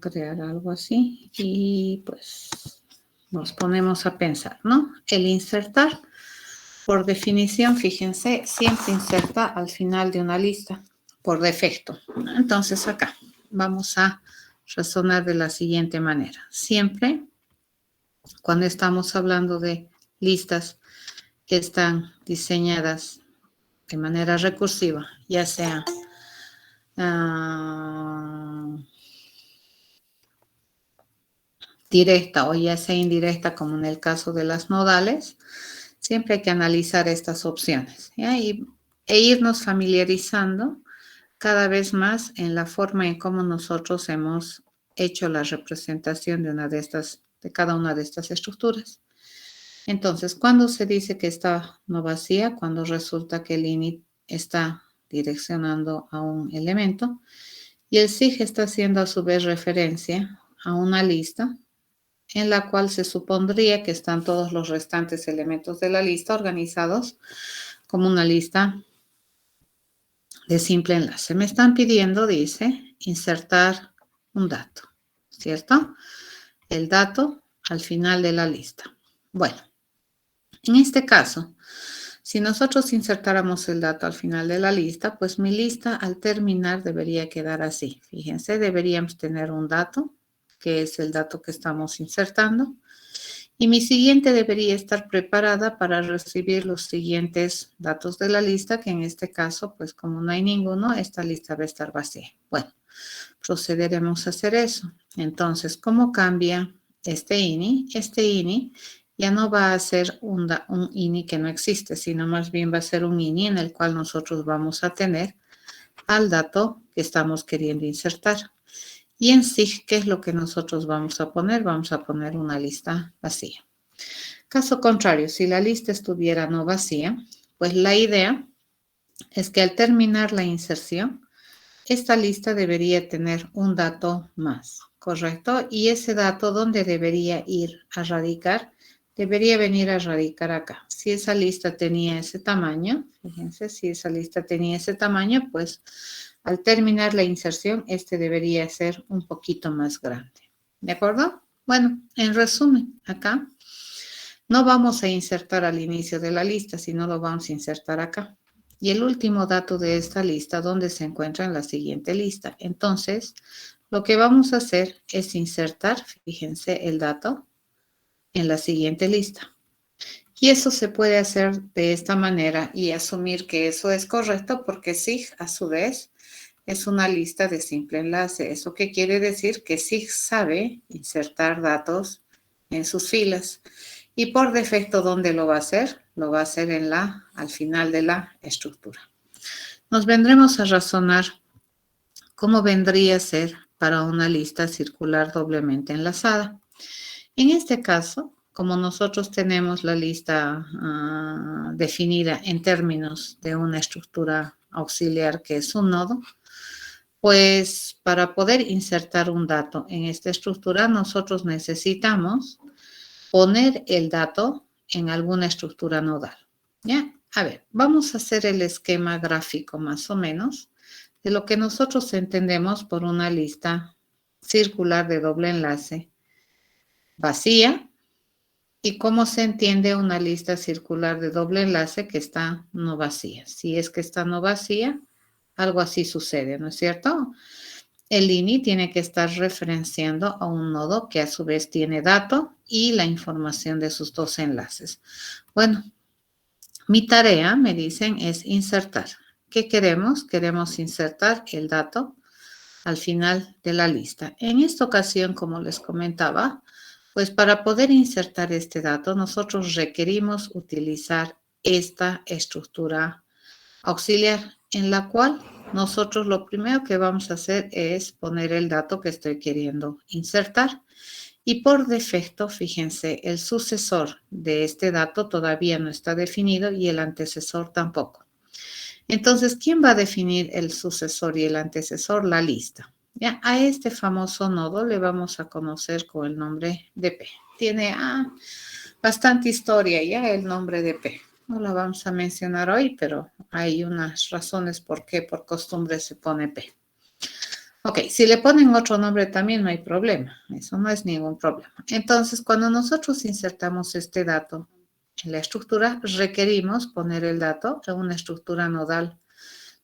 a crear algo así y pues nos ponemos a pensar, ¿no? El insertar, por definición, fíjense, siempre inserta al final de una lista, por defecto. Entonces acá vamos a razonar de la siguiente manera. Siempre, cuando estamos hablando de listas que están diseñadas de manera recursiva, ya sea directa o ya sea indirecta, como en el caso de las nodales, siempre hay que analizar estas opciones, ¿ya? E irnos familiarizando cada vez más en la forma en cómo nosotros hemos hecho la representación de cada una de estas estructuras. Entonces, cuando se dice que está no vacía, cuando resulta que el init está direccionando a un elemento y el sig está haciendo a su vez referencia a una lista en la cual se supondría que están todos los restantes elementos de la lista organizados como una lista de simple enlace. Me están pidiendo, dice, insertar un dato, ¿cierto? El dato al final de la lista. Bueno, en este caso, si nosotros insertáramos el dato al final de la lista, pues mi lista al terminar debería quedar así. Fíjense, deberíamos tener un dato, que es el dato que estamos insertando, y mi siguiente debería estar preparada para recibir los siguientes datos de la lista, que en este caso, pues como no hay ninguno, esta lista va a estar vacía. Bueno, procederemos a hacer eso. Entonces, ¿cómo cambia este ini? Este ini ya no va a ser un ini que no existe, sino más bien va a ser un ini en el cual nosotros vamos a tener al dato que estamos queriendo insertar. Y en sig, ¿qué es lo que nosotros vamos a poner? Vamos a poner una lista vacía. Caso contrario, si la lista estuviera no vacía, pues la idea es que al terminar la inserción, esta lista debería tener un dato más, ¿correcto? Y ese dato, ¿dónde debería ir a radicar? Debería venir a radicar acá. Si esa lista tenía ese tamaño, fíjense, si esa lista tenía ese tamaño, pues al terminar la inserción, este debería ser un poquito más grande. ¿De acuerdo? Bueno, en resumen, acá no vamos a insertar al inicio de la lista, sino lo vamos a insertar acá. Y el último dato de esta lista, donde se encuentra en la siguiente lista. Entonces, lo que vamos a hacer es insertar, fíjense, el dato en la siguiente lista. Y eso se puede hacer de esta manera y asumir que eso es correcto porque SIG, a su vez, es una lista de simple enlace. ¿Eso qué quiere decir? Que SIG sabe insertar datos en sus filas. Y por defecto, ¿dónde lo va a hacer? Lo va a hacer al final de la estructura. Nos vendremos a razonar cómo vendría a ser para una lista circular doblemente enlazada. En este caso, como nosotros tenemos la lista definida en términos de una estructura auxiliar que es un nodo, pues para poder insertar un dato en esta estructura, nosotros necesitamos poner el dato en alguna estructura nodal. ¿Ya? A ver, vamos a hacer el esquema gráfico más o menos de lo que nosotros entendemos por una lista circular de doble enlace vacía y cómo se entiende una lista circular de doble enlace que está no vacía. Si es que está no vacía, algo así sucede, ¿no es cierto? El ini tiene que estar referenciando a un nodo que a su vez tiene dato y la información de sus dos enlaces. Bueno, mi tarea, me dicen, es insertar. ¿Qué queremos? Queremos insertar el dato al final de la lista. En esta ocasión, como les comentaba, pues para poder insertar este dato, nosotros requerimos utilizar esta estructura auxiliar, en la cual nosotros lo primero que vamos a hacer es poner el dato que estoy queriendo insertar. Y por defecto, fíjense, el sucesor de este dato todavía no está definido y el antecesor tampoco. Entonces, ¿quién va a definir el sucesor y el antecesor? La lista. ¿Ya? A este famoso nodo le vamos a conocer con el nombre de P. Tiene bastante historia ya el nombre de P. No la vamos a mencionar hoy, pero hay unas razones por qué por costumbre se pone P. Ok, si le ponen otro nombre también no hay problema, eso no es ningún problema. Entonces, cuando nosotros insertamos este dato en la estructura, requerimos poner el dato en una estructura nodal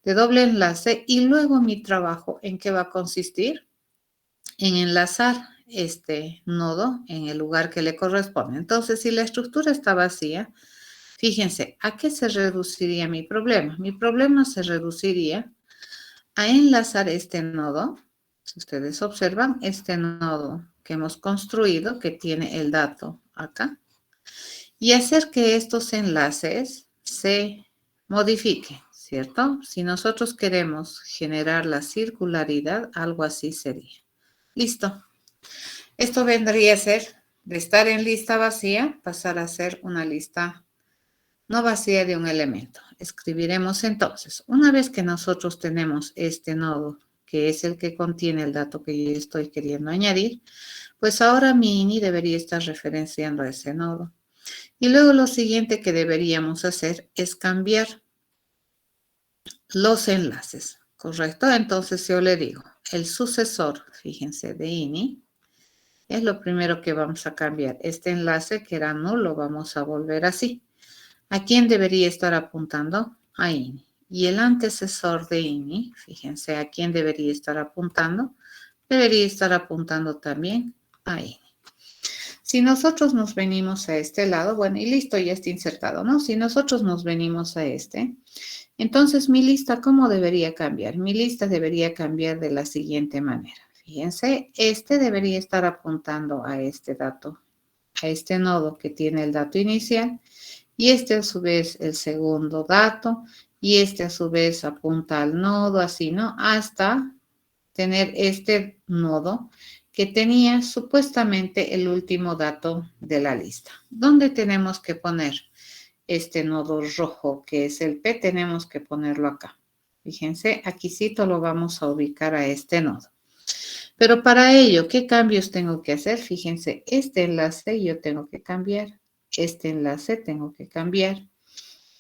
de doble enlace y luego mi trabajo, ¿en qué va a consistir? En enlazar este nodo en el lugar que le corresponde. Entonces, si la estructura está vacía, fíjense, ¿a qué se reduciría mi problema? Mi problema se reduciría a enlazar este nodo. Si ustedes observan, este nodo que hemos construido, que tiene el dato acá, y hacer que estos enlaces se modifiquen, ¿cierto? Si nosotros queremos generar la circularidad, algo así sería. Listo. Esto vendría a ser, de estar en lista vacía, pasar a ser una lista no vacía de un elemento. Escribiremos entonces, una vez que nosotros tenemos este nodo, que es el que contiene el dato que yo estoy queriendo añadir, pues ahora mi ini debería estar referenciando a ese nodo. Y luego lo siguiente que deberíamos hacer es cambiar los enlaces, ¿correcto? Entonces yo le digo, el sucesor, fíjense, de ini, es lo primero que vamos a cambiar. Este enlace que era nulo, vamos a volver así. ¿A quién debería estar apuntando? A ini. Y el antecesor de ini, fíjense, ¿a quién debería estar apuntando? Debería estar apuntando también a ini. Si nosotros nos venimos a este lado, bueno, y listo, ya está insertado, ¿no? Si nosotros nos venimos a este, entonces mi lista, ¿cómo debería cambiar? Mi lista debería cambiar de la siguiente manera. Fíjense, este debería estar apuntando a este dato, a este nodo que tiene el dato inicial, y este a su vez el segundo dato, y este a su vez apunta al nodo, así, ¿no? Hasta tener este nodo que tenía supuestamente el último dato de la lista. ¿Dónde tenemos que poner este nodo rojo que es el P? Tenemos que ponerlo acá. Fíjense, aquícito lo vamos a ubicar a este nodo. Pero para ello, ¿qué cambios tengo que hacer? Fíjense, este enlace yo tengo que cambiar. Este enlace tengo que cambiar.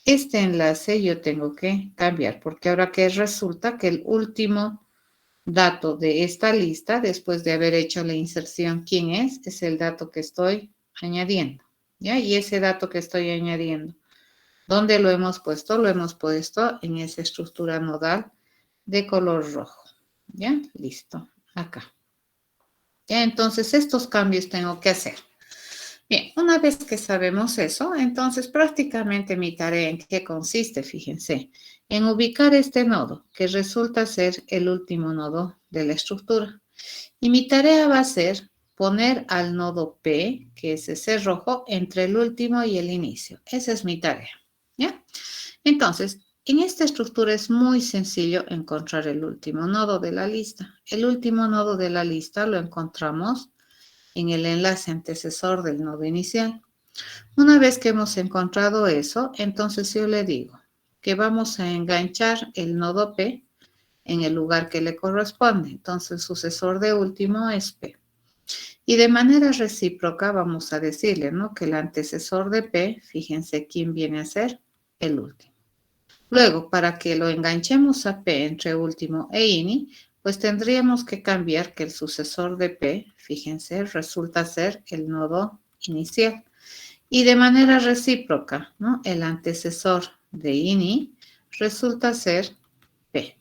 Este enlace yo tengo que cambiar, porque ahora que resulta que el último dato de esta lista, después de haber hecho la inserción, ¿quién es? Es el dato que estoy añadiendo, ¿ya? Y ese dato que estoy añadiendo, ¿dónde lo hemos puesto? Lo hemos puesto en esa estructura nodal de color rojo, ¿ya? Listo, acá. Ya, entonces estos cambios tengo que hacer. Bien, una vez que sabemos eso, entonces prácticamente mi tarea en qué consiste, fíjense, en ubicar este nodo, que resulta ser el último nodo de la estructura. Y mi tarea va a ser poner al nodo P, que es ese rojo, entre el último y el inicio. Esa es mi tarea, ¿ya? Entonces, en esta estructura es muy sencillo encontrar el último nodo de la lista. El último nodo de la lista lo encontramos en el enlace antecesor del nodo inicial. Una vez que hemos encontrado eso, entonces yo le digo que vamos a enganchar el nodo P en el lugar que le corresponde. Entonces el sucesor de último es P. Y de manera recíproca vamos a decirle, ¿no? Que el antecesor de P, fíjense quién viene a ser el último. Luego, para que lo enganchemos a P entre último e ini, pues tendríamos que cambiar que el sucesor de P, fíjense, resulta ser el nodo inicial. Y de manera recíproca, ¿no? El antecesor de ini resulta ser P.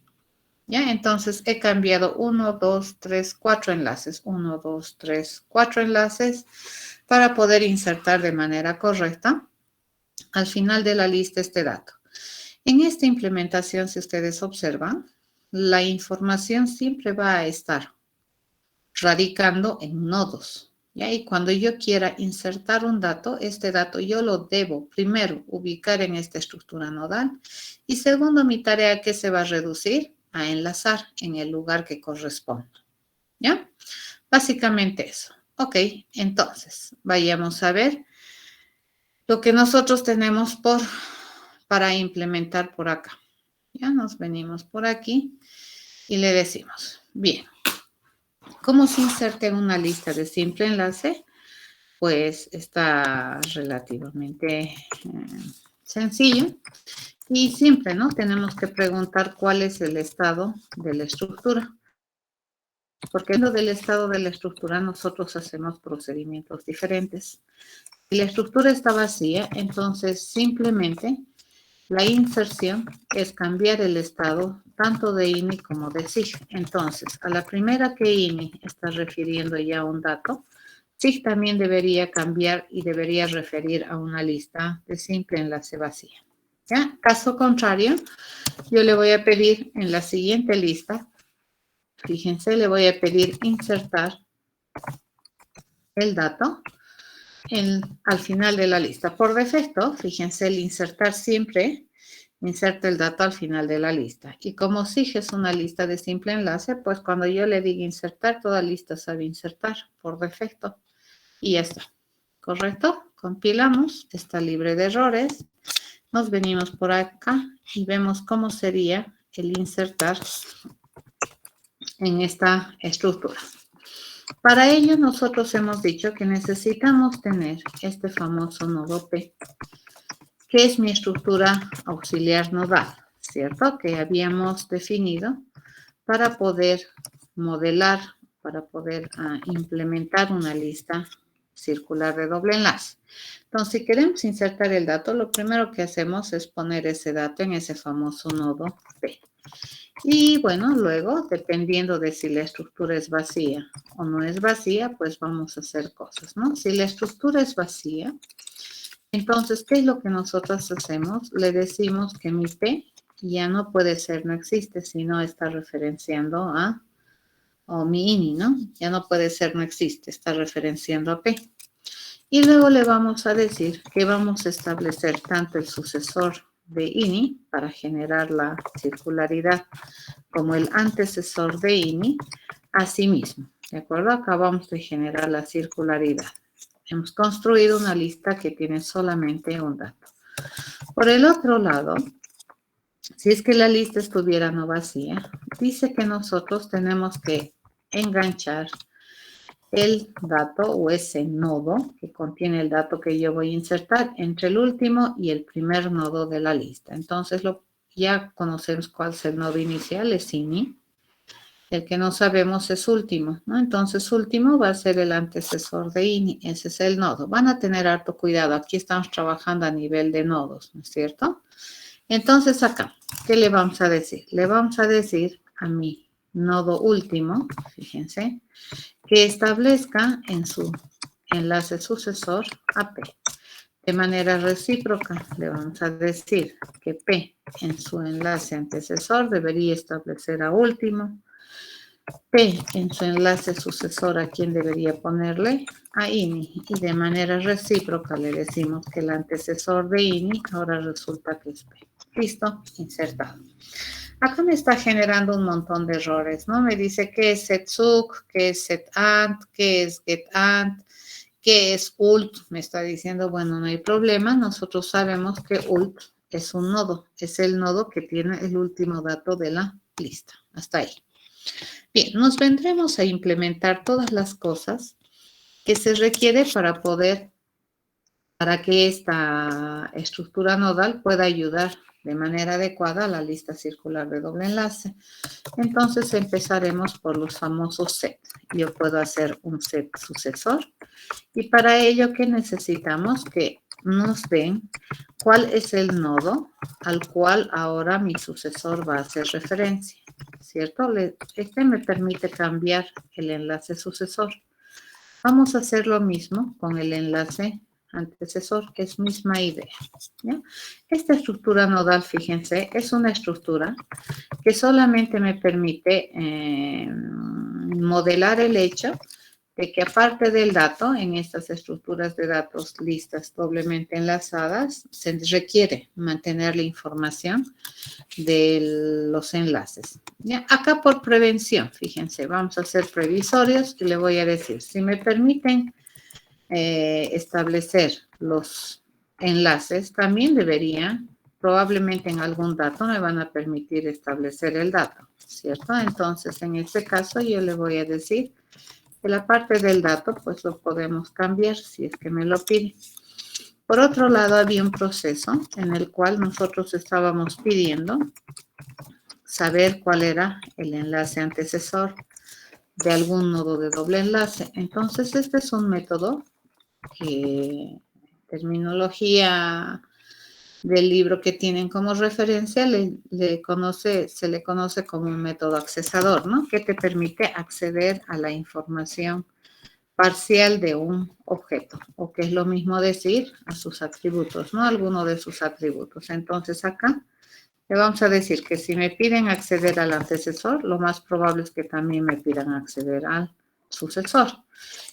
¿Ya? Entonces he cambiado 1, 2, 3, 4 enlaces. 1, 2, 3, 4 enlaces para poder insertar de manera correcta al final de la lista este dato. En esta implementación, si ustedes observan, la información siempre va a estar radicando en nodos. ¿Ya? Y cuando yo quiera insertar un dato, este dato yo lo debo primero ubicar en esta estructura nodal y segundo, mi tarea que se va a reducir a enlazar en el lugar que corresponda. ¿Ya? Básicamente eso. Ok, entonces vayamos a ver lo que nosotros tenemos para implementar por acá. Ya nos venimos por aquí y le decimos, bien, ¿cómo se inserta en una lista de simple enlace? Pues está relativamente sencillo y simple, ¿no? Tenemos que preguntar cuál es el estado de la estructura. porque lo del estado de la estructura nosotros hacemos procedimientos diferentes. Si la estructura está vacía, entonces simplemente la inserción es cambiar el estado tanto de INI como de SIG. Entonces, a la primera que INI está refiriendo ya a un dato, SIG también debería cambiar y debería referir a una lista de simple enlace vacía. ¿Ya? Caso contrario, yo le voy a pedir en la siguiente lista, fíjense, le voy a pedir insertar el dato al final de la lista. Por defecto, fíjense, el insertar siempre inserta el dato al final de la lista. Y como SIG es una lista de simple enlace, pues cuando yo le diga insertar, toda lista sabe insertar por defecto. Y ya está. ¿Correcto? Compilamos, está libre de errores. Nos venimos por acá y vemos cómo sería el insertar en esta estructura. Para ello, nosotros hemos dicho que necesitamos tener este famoso nodo P, que es mi estructura auxiliar nodal, ¿cierto? Que habíamos definido para poder modelar, para poder implementar una lista circular de doble enlace. Entonces, si queremos insertar el dato, lo primero que hacemos es poner ese dato en ese famoso nodo P. Y bueno, luego, dependiendo de si la estructura es vacía o no es vacía, pues vamos a hacer cosas, ¿no? Si la estructura es vacía, entonces, ¿qué es lo que nosotros hacemos? Le decimos que mi P ya no puede ser, no existe, sino está referenciando a, o mi INI, ¿no? Ya no puede ser, no existe, está referenciando a P. Y luego le vamos a decir que vamos a establecer tanto el sucesor de INI para generar la circularidad como el antecesor de INI a sí mismo. ¿De acuerdo? Acabamos de generar la circularidad. Hemos construido una lista que tiene solamente un dato. Por el otro lado, si es que la lista estuviera no vacía, dice que nosotros tenemos que enganchar el dato o ese nodo que contiene el dato que yo voy a insertar entre el último y el primer nodo de la lista. Entonces, ya conocemos cuál es el nodo inicial, es INI. El que no sabemos es último, ¿no? Entonces, último va a ser el antecesor de INI. Ese es el nodo. Van a tener harto cuidado. Aquí estamos trabajando a nivel de nodos, ¿no es cierto? Entonces, acá, ¿qué le vamos a decir? Le vamos a decir a mi nodo último, fíjense, que establezca en su enlace sucesor a P. De manera recíproca, le vamos a decir que P en su enlace antecesor debería establecer a último. P en su enlace sucesor, ¿a quién debería ponerle? A INI. Y de manera recíproca le decimos que el antecesor de INI ahora resulta que es P. Listo, insertado. Acá me está generando un montón de errores, ¿no? Me dice qué es setsuc, qué es setAnt, qué es getAnt, qué es ult. Me está diciendo, bueno, no hay problema. Nosotros sabemos que ult es un nodo. Es el nodo que tiene el último dato de la lista. Hasta ahí. Bien, nos vendremos a implementar todas las cosas que se requiere para que esta estructura nodal pueda ayudar de manera adecuada a la lista circular de doble enlace. Entonces empezaremos por los famosos set. Yo puedo hacer un set sucesor y para ello, ¿qué necesitamos? Que nos den cuál es el nodo al cual ahora mi sucesor va a hacer referencia, ¿cierto? Este me permite cambiar el enlace sucesor. Vamos a hacer lo mismo con el enlace antecesor, que es misma idea, ¿ya? Esta estructura nodal, fíjense, es una estructura que solamente me permite modelar el hecho de que aparte del dato, en estas estructuras de datos listas doblemente enlazadas, se requiere mantener la información de los enlaces. ¿Ya? Acá por prevención, fíjense, vamos a ser previsorios y le voy a decir, si me permiten establecer los enlaces, también deberían, probablemente en algún dato me van a permitir establecer el dato, ¿cierto? Entonces, en este caso yo le voy a decir que la parte del dato, pues lo podemos cambiar si es que me lo pide. Por otro lado, había un proceso en el cual nosotros estábamos pidiendo saber cuál era el enlace antecesor. de algún nodo de doble enlace. Entonces, este es un método que, terminología del libro que tienen como referencia, se le conoce como un método accesador, ¿no? Que te permite acceder a la información parcial de un objeto, o que es lo mismo decir a sus atributos, ¿no? Alguno de sus atributos. Entonces, acá le vamos a decir que si me piden acceder al antecesor, lo más probable es que también me pidan acceder al sucesor.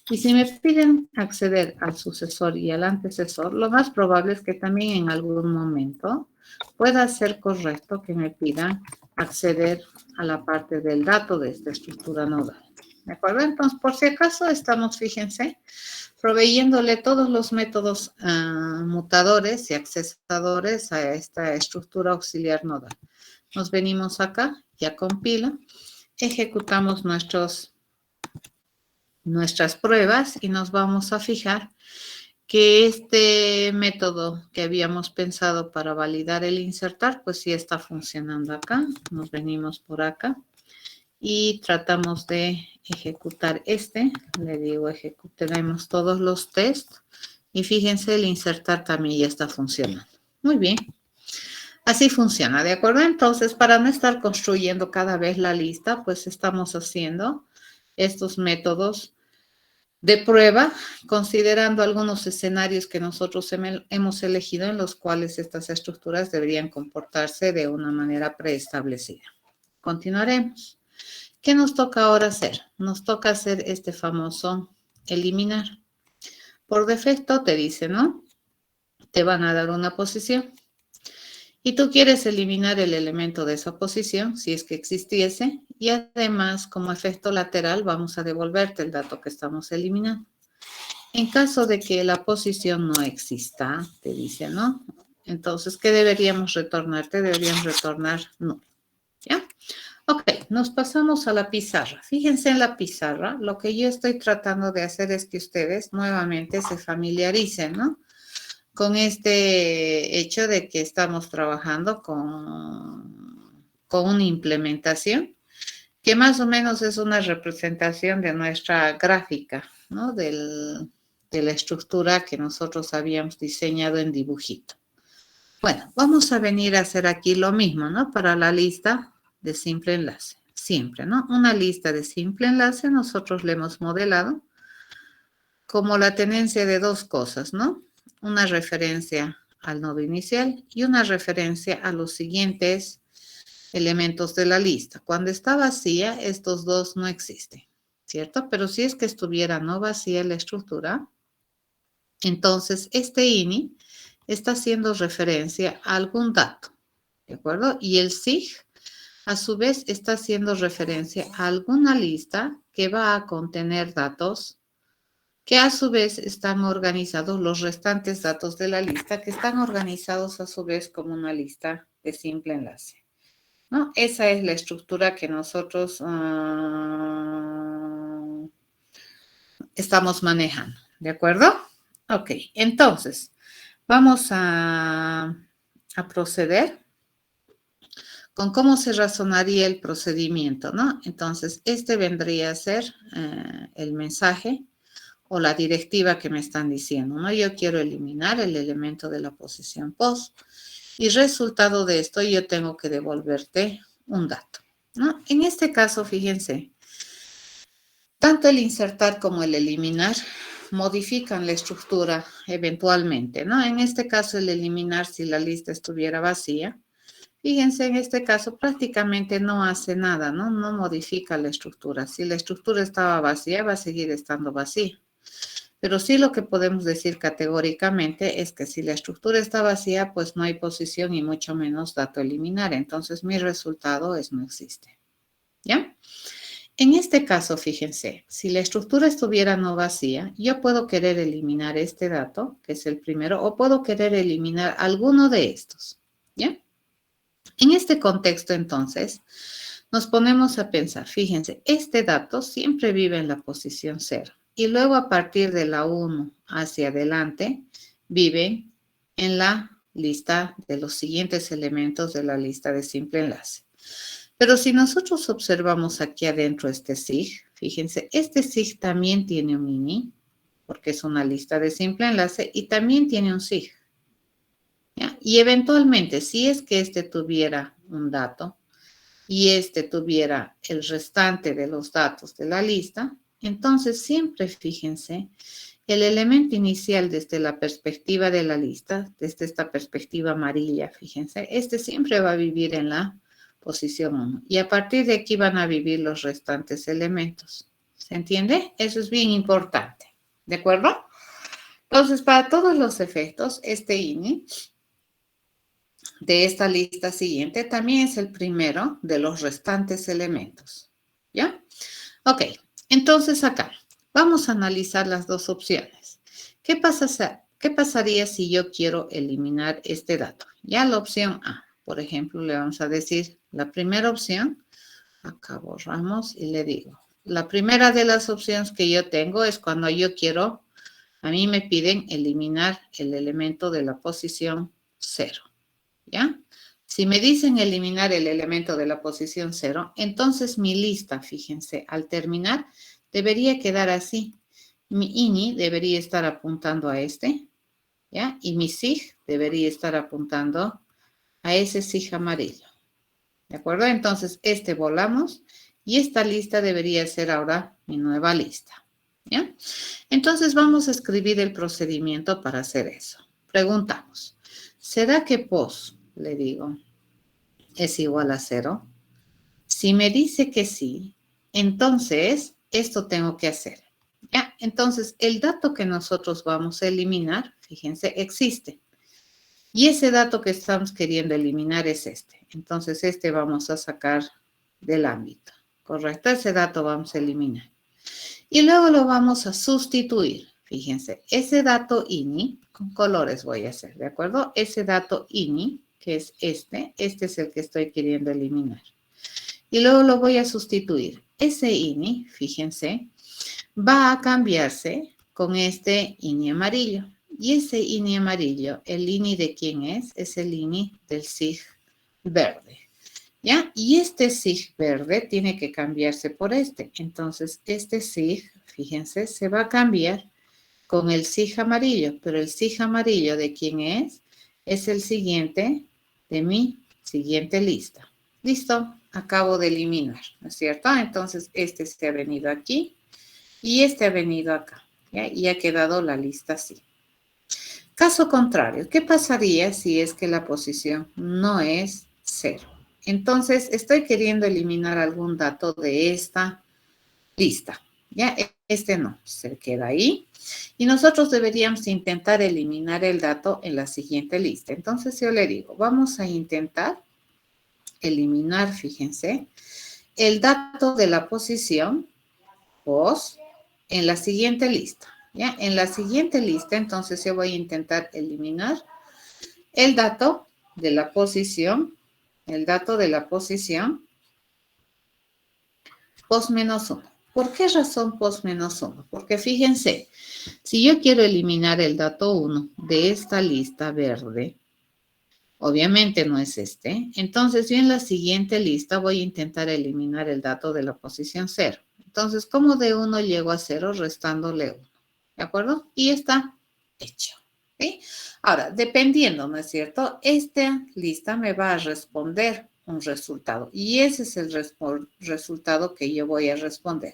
Y si me piden acceder al sucesor y al antecesor, lo más probable es que también en algún momento pueda ser correcto que me pidan acceder a la parte del dato de esta estructura nodal. ¿De acuerdo? Entonces, por si acaso, estamos, fíjense, proveyéndole todos los métodos mutadores y accesadores a esta estructura auxiliar nodal. Nos venimos acá, ya compila, ejecutamos nuestras pruebas y nos vamos a fijar que este método que habíamos pensado para validar el insertar, pues sí está funcionando acá. Nos venimos por acá y tratamos de ejecutar este. Le digo, ejecutaremos todos los tests y fíjense, el insertar también ya está funcionando. Muy bien. Así funciona, ¿de acuerdo? Entonces, para no estar construyendo cada vez la lista, pues estamos haciendo estos métodos de prueba, considerando algunos escenarios que nosotros hemos elegido en los cuales estas estructuras deberían comportarse de una manera preestablecida. Continuaremos. ¿Qué nos toca ahora hacer? Nos toca hacer este famoso eliminar. Por defecto te dice, ¿no? Te van a dar una posición y tú quieres eliminar el elemento de esa posición, si es que existiese, y además, como efecto lateral, vamos a devolverte el dato que estamos eliminando. En caso de que la posición no exista, te dice, ¿no? Entonces, ¿qué deberíamos retornarte? Deberíamos retornar nulo, ¿ya? Ok, nos pasamos a la pizarra. Fíjense en la pizarra, lo que yo estoy tratando de hacer es que ustedes nuevamente se familiaricen, ¿no? Con este hecho de que estamos trabajando con una implementación que más o menos es una representación de nuestra gráfica, ¿no? De la estructura que nosotros habíamos diseñado en dibujito. Bueno, vamos a venir a hacer aquí lo mismo, ¿no? Para la lista de simple enlace. Siempre, ¿no? Una lista de simple enlace nosotros le hemos modelado como la tenencia de dos cosas, ¿no? Una referencia al nodo inicial y una referencia a los siguientes elementos de la lista. Cuando está vacía, estos dos no existen, ¿cierto? Pero si es que estuviera no vacía la estructura, entonces este ini está haciendo referencia a algún dato, ¿de acuerdo? Y el sig, a su vez, está haciendo referencia a alguna lista que va a contener datos que a su vez están organizados, los restantes datos de la lista, que están organizados a su vez como una lista de simple enlace, ¿no? Esa es la estructura que nosotros estamos manejando, ¿de acuerdo? Ok, entonces, vamos a proceder con cómo se razonaría el procedimiento, ¿no? Entonces, este vendría a ser el mensaje o la directiva que me están diciendo, ¿no? Yo quiero eliminar el elemento de la posición post y resultado de esto yo tengo que devolverte un dato, ¿no? En este caso, fíjense, tanto el insertar como el eliminar modifican la estructura eventualmente, ¿no? En este caso, el eliminar, si la lista estuviera vacía, fíjense, en este caso prácticamente no hace nada, ¿no? No modifica la estructura. Si la estructura estaba vacía, va a seguir estando vacía. Pero sí lo que podemos decir categóricamente es que si la estructura está vacía, pues no hay posición y mucho menos dato eliminar. Entonces mi resultado es no existe. ¿Ya? En este caso, fíjense, si la estructura estuviera no vacía, yo puedo querer eliminar este dato, que es el primero, o puedo querer eliminar alguno de estos. ¿Ya? En este contexto, entonces, nos ponemos a pensar, fíjense, este dato siempre vive en la posición 0 y luego a partir de la 1 hacia adelante vive en la lista de los siguientes elementos de la lista de simple enlace. Pero si nosotros observamos aquí adentro este sig, fíjense, este SIG también tiene un INI, porque es una lista de simple enlace, y también tiene un SIG. ¿Ya? Y eventualmente, si es que este tuviera un dato y este tuviera el restante de los datos de la lista, entonces siempre fíjense, el elemento inicial desde la perspectiva de la lista, desde esta perspectiva amarilla, fíjense, este siempre va a vivir en la posición 1. Y a partir de aquí van a vivir los restantes elementos. ¿Se entiende? Eso es bien importante. ¿De acuerdo? Entonces, para todos los efectos, este INI de esta lista siguiente también es el primero de los restantes elementos. ¿Ya? Ok, entonces acá vamos a analizar las dos opciones. ¿Qué pasaría si yo quiero eliminar este dato? Ya la opción A, por ejemplo, le vamos a decir la primera opción. Acá borramos y le digo. La primera de las opciones que yo tengo es cuando yo quiero, a mí me piden eliminar el elemento de la posición 0. ¿Ya? Si me dicen eliminar el elemento de la posición 0, entonces mi lista, fíjense, al terminar, debería quedar así. Mi INI debería estar apuntando a este, ¿ya? Y mi SIG debería estar apuntando a ese SIG amarillo. ¿De acuerdo? Entonces, este volamos y esta lista debería ser ahora mi nueva lista. ¿Ya? Entonces, vamos a escribir el procedimiento para hacer eso. Preguntamos, ¿será que POS, le digo, es igual a 0? Si me dice que sí, entonces esto tengo que hacer. ¿Ya? Entonces, el dato que nosotros vamos a eliminar, fíjense, existe. Y ese dato que estamos queriendo eliminar es este. Entonces, este vamos a sacar del ámbito. ¿Correcto? Ese dato vamos a eliminar. Y luego lo vamos a sustituir. Fíjense, ese dato INI, con colores voy a hacer, ¿de acuerdo? Ese dato INI, que es este es el que estoy queriendo eliminar. Y luego lo voy a sustituir. Ese INI, fíjense, va a cambiarse con este INI amarillo. Y ese INI amarillo, ¿el INI de quién es? Es el INI del SIG verde. ¿Ya? Y este SIG verde tiene que cambiarse por este. Entonces, este SIG, fíjense, se va a cambiar con el SIG amarillo. Pero el SIG amarillo, ¿de quién es? Es el siguiente de mi siguiente lista. ¿Listo? Acabo de eliminar, ¿no es cierto? Entonces, este se ha venido aquí y este ha venido acá. ¿Ya? Y ha quedado la lista así. Caso contrario, ¿qué pasaría si es que la posición no es 0? Entonces, estoy queriendo eliminar algún dato de esta lista. Ya, este no, se queda ahí. Y nosotros deberíamos intentar eliminar el dato en la siguiente lista. Entonces, yo le digo, vamos a intentar eliminar, fíjense, el dato de la posición POS en la siguiente lista. ¿Ya? En la siguiente lista, entonces yo voy a intentar eliminar el dato de la posición, POS menos 1. ¿Por qué razón POS menos 1? Porque fíjense, si yo quiero eliminar el dato 1 de esta lista verde, obviamente no es este, entonces yo en la siguiente lista voy a intentar eliminar el dato de la posición 0. Entonces, ¿cómo de 1 llego a 0? Restándole 1. ¿De acuerdo? Y está hecho. ¿Sí? Ahora, dependiendo, ¿no es cierto? Esta lista me va a responder un resultado y ese es el resultado que yo voy a responder.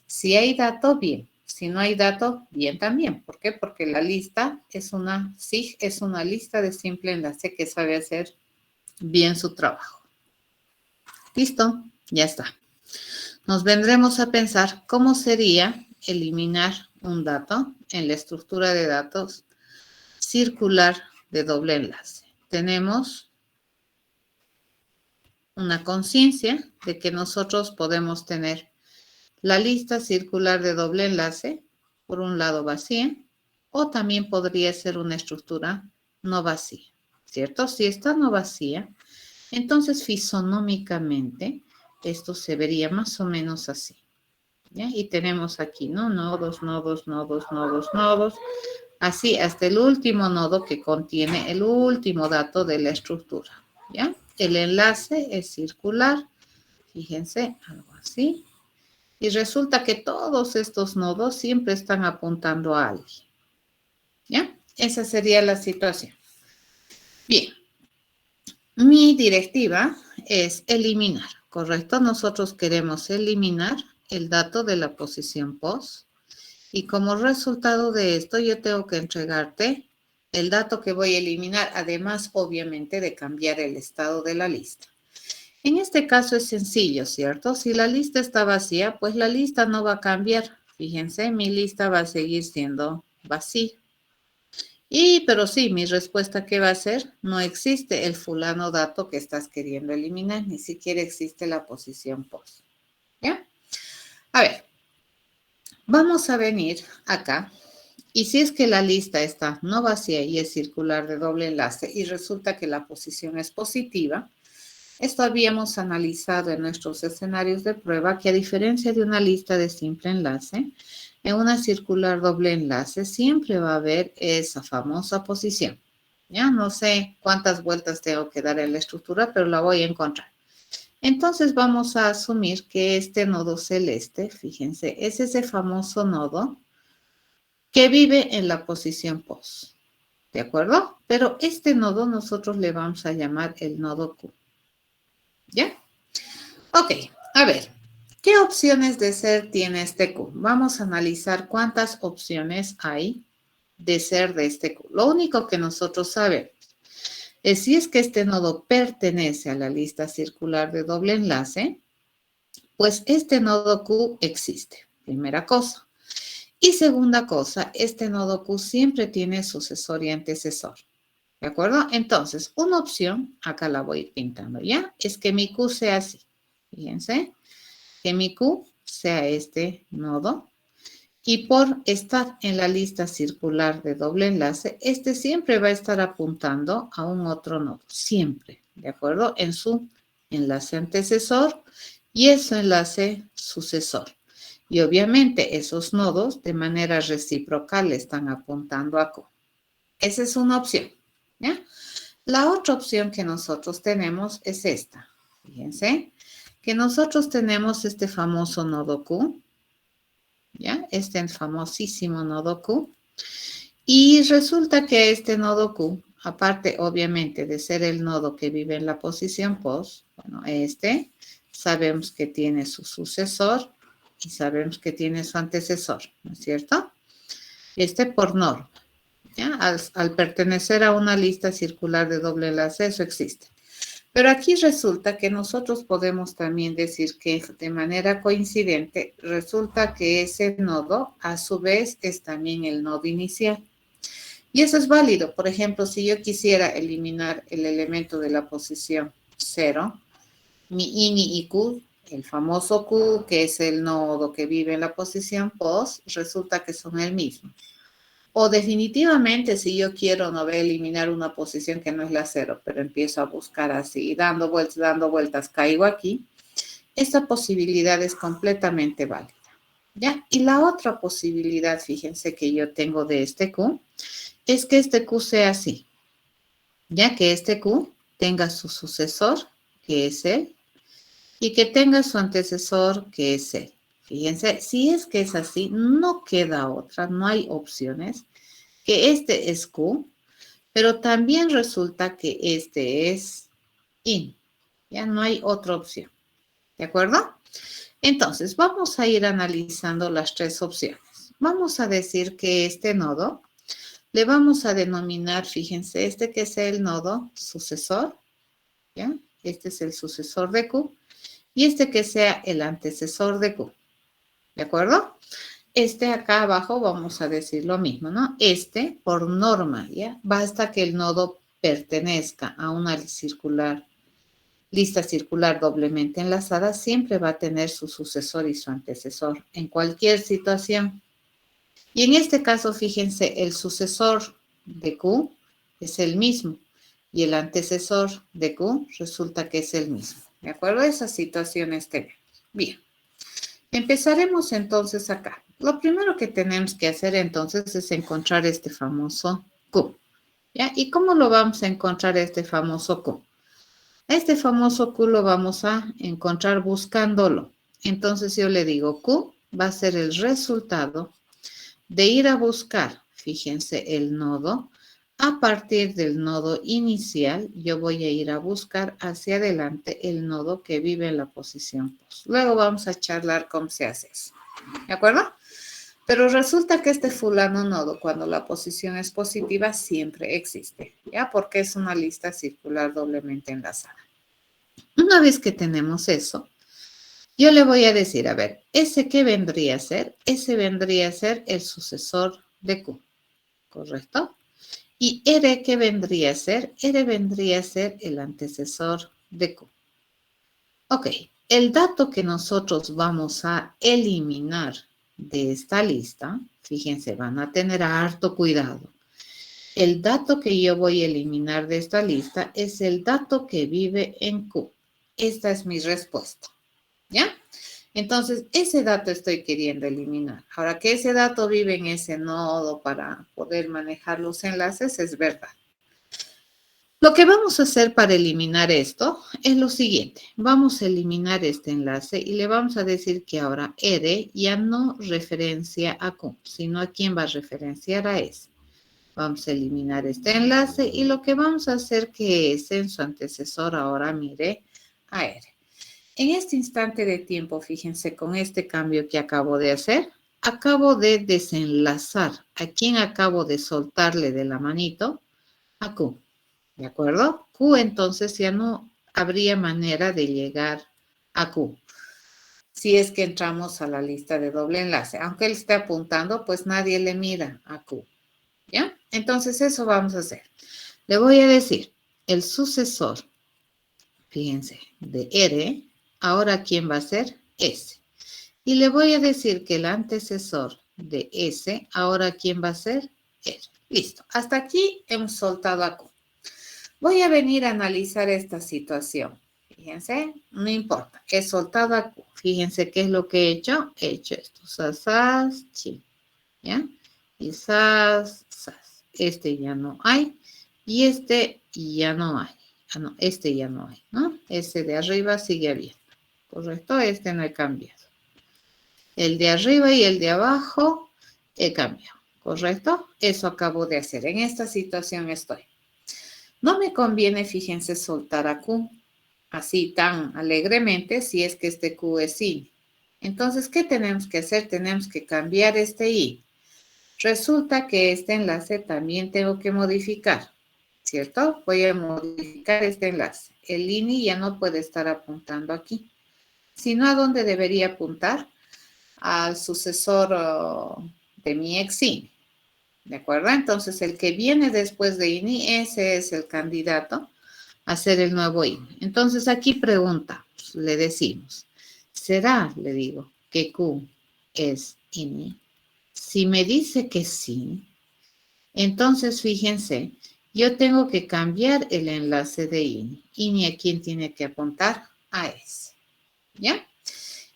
Si hay dato, bien. Si no hay dato, bien también. ¿Por qué? Porque la lista es una SIG, es una lista de simple enlace que sabe hacer bien su trabajo. Listo, ya está. Nos vendremos a pensar cómo sería eliminar un dato en la estructura de datos circular de doble enlace. Tenemos una conciencia de que nosotros podemos tener la lista circular de doble enlace, por un lado vacía, o también podría ser una estructura no vacía, ¿cierto? Si está no vacía, entonces fisonómicamente esto se vería más o menos así. ¿Ya? Y tenemos aquí, ¿no? Nodos, nodos, nodos, nodos, nodos. Así hasta el último nodo que contiene el último dato de la estructura. ¿Ya? El enlace es circular. Fíjense, algo así. Y resulta que todos estos nodos siempre están apuntando a alguien. ¿Ya? Esa sería la situación. Bien. Mi directiva es eliminar, ¿correcto? Nosotros queremos eliminar el dato de la posición post y como resultado de esto yo tengo que entregarte el dato que voy a eliminar, además obviamente de cambiar el estado de la lista. En este caso es sencillo, ¿cierto? Si la lista está vacía, pues la lista no va a cambiar. Fíjense, mi lista va a seguir siendo vacía. Pero sí, mi respuesta, ¿qué va a ser? No existe el fulano dato que estás queriendo eliminar, ni siquiera existe la posición post. ¿Ya? A ver, vamos a venir acá. Y si es que la lista está no vacía y es circular de doble enlace y resulta que la posición es positiva, esto habíamos analizado en nuestros escenarios de prueba que a diferencia de una lista de simple enlace, en una circular doble enlace siempre va a haber esa famosa posición. Ya no sé cuántas vueltas tengo que dar en la estructura, pero la voy a encontrar. Entonces vamos a asumir que este nodo celeste, fíjense, es ese famoso nodo que vive en la posición post. ¿De acuerdo? Pero este nodo nosotros le vamos a llamar el nodo Q. ¿Ya? Ok, a ver, ¿qué opciones de ser tiene este Q? Vamos a analizar cuántas opciones hay de ser de este Q. Lo único que nosotros sabemos es si es que este nodo pertenece a la lista circular de doble enlace, pues este nodo Q existe, primera cosa. Y segunda cosa, este nodo Q siempre tiene sucesor y antecesor. ¿De acuerdo? Entonces, una opción, acá la voy pintando ya, es que mi Q sea así. Fíjense, que mi Q sea este nodo. Y por estar en la lista circular de doble enlace, este siempre va a estar apuntando a un otro nodo, siempre, ¿de acuerdo? En su enlace antecesor y en su enlace sucesor. Y obviamente esos nodos de manera recíproca le están apuntando a Q. Esa es una opción, ¿ya? La otra opción que nosotros tenemos es esta. Fíjense que nosotros tenemos este famoso nodo Q, ¿ya? Este famosísimo nodo Q. Y resulta que este nodo Q, aparte obviamente de ser el nodo que vive en la posición post, bueno, este sabemos que tiene su sucesor y sabemos que tiene su antecesor, ¿no es cierto? Este por norma, ¿ya? Al pertenecer a una lista circular de doble enlace, eso existe. Pero aquí resulta que nosotros podemos también decir que de manera coincidente resulta que ese nodo a su vez es también el nodo inicial. Y eso es válido. Por ejemplo, si yo quisiera eliminar el elemento de la posición 0, mi ini y q, el famoso q, que es el nodo que vive en la posición post, resulta que son el mismo. O definitivamente, si yo quiero no voy a eliminar una posición que no es la 0, pero empiezo a buscar así, dando vueltas, caigo aquí, esta posibilidad es completamente válida. ¿Ya? Y la otra posibilidad, fíjense que yo tengo de este Q, es que este Q sea así, ya que este Q tenga su sucesor, que es él, y que tenga su antecesor, que es él. Fíjense, si es que es así, no queda otra, no hay opciones, que este es Q, pero también resulta que este es IN. Ya no hay otra opción. ¿De acuerdo? Entonces, vamos a ir analizando las tres opciones. Vamos a decir que este nodo le vamos a denominar, fíjense, este que es el nodo sucesor, ¿ya? Este es el sucesor de Q, y este que sea el antecesor de Q, ¿de acuerdo? Este acá abajo vamos a decir lo mismo, ¿no? Este, por norma, ¿ya? Basta que el nodo pertenezca a una lista circular doblemente enlazada, siempre va a tener su sucesor y su antecesor en cualquier situación. Y en este caso, fíjense, el sucesor de Q es el mismo y el antecesor de Q resulta que es el mismo. ¿De acuerdo? Esas situaciones tenemos. Bien. Empezaremos entonces acá. Lo primero que tenemos que hacer entonces es encontrar este famoso Q. ¿Ya? ¿Y cómo lo vamos a encontrar este famoso Q? Este famoso Q lo vamos a encontrar buscándolo. Entonces yo le digo Q va a ser el resultado de ir a buscar, fíjense, el nodo. A partir del nodo inicial, yo voy a ir a buscar hacia adelante el nodo que vive en la posición post. Luego vamos a charlar cómo se hace eso. ¿De acuerdo? Pero resulta que este fulano nodo, cuando la posición es positiva, siempre existe, ¿ya? Porque es una lista circular doblemente enlazada. Una vez que tenemos eso, yo le voy a decir, a ver, ¿ese qué vendría a ser? Ese vendría a ser el sucesor de Q, ¿correcto? ¿Y R qué vendría a ser? R vendría a ser el antecesor de Q. Ok, el dato que nosotros vamos a eliminar de esta lista, fíjense, van a tener harto cuidado. El dato que yo voy a eliminar de esta lista es el dato que vive en Q. Esta es mi respuesta, ¿ya? Entonces, ese dato estoy queriendo eliminar. Ahora, que ese dato vive en ese nodo para poder manejar los enlaces es verdad. Lo que vamos a hacer para eliminar esto es lo siguiente. Vamos a eliminar este enlace y le vamos a decir que ahora R ya no referencia a Q, sino a quién va a referenciar a S. Vamos a eliminar este enlace y lo que vamos a hacer que S en su antecesor ahora mire a R. En este instante de tiempo, fíjense, con este cambio que acabo de hacer, acabo de desenlazar a quien acabo de soltarle de la manito a Q. ¿De acuerdo? Q entonces ya no habría manera de llegar a Q. Si es que entramos a la lista de doble enlace. Aunque él esté apuntando, pues nadie le mira a Q. ¿Ya? Entonces eso vamos a hacer. Le voy a decir, el sucesor, fíjense, de R, ahora ¿quién va a ser? S. Y le voy a decir que el antecesor de S, ahora ¿quién va a ser? R. Listo. Hasta aquí hemos soltado a Q. Voy a venir a analizar esta situación. Fíjense, no importa. He soltado a Q. Fíjense qué es lo que he hecho. He hecho esto. Sas, chi. ¿Ya? Y sas. Este ya no hay. Y este ya no hay. Ah, no, este ya no hay, ¿no? Este de arriba sigue abierto. ¿Correcto? Este no he cambiado. El de arriba y el de abajo he cambiado. ¿Correcto? Eso acabo de hacer. En esta situación estoy. No me conviene, fíjense, soltar a Q así tan alegremente si es que este Q es I. Entonces, ¿qué tenemos que hacer? Tenemos que cambiar este I. Resulta que este enlace también tengo que modificar, ¿cierto? Voy a modificar este enlace. El INI ya no puede estar apuntando aquí, sino a dónde debería apuntar, al sucesor de mi ex INI. ¿De acuerdo? Entonces, el que viene después de INI, ese es el candidato a ser el nuevo INI. Entonces, aquí pregunta, le decimos, ¿será, le digo, que Q es INI? Si me dice que sí, entonces fíjense, yo tengo que cambiar el enlace de INI. ¿INI a quién tiene que apuntar? A S. ¿Ya?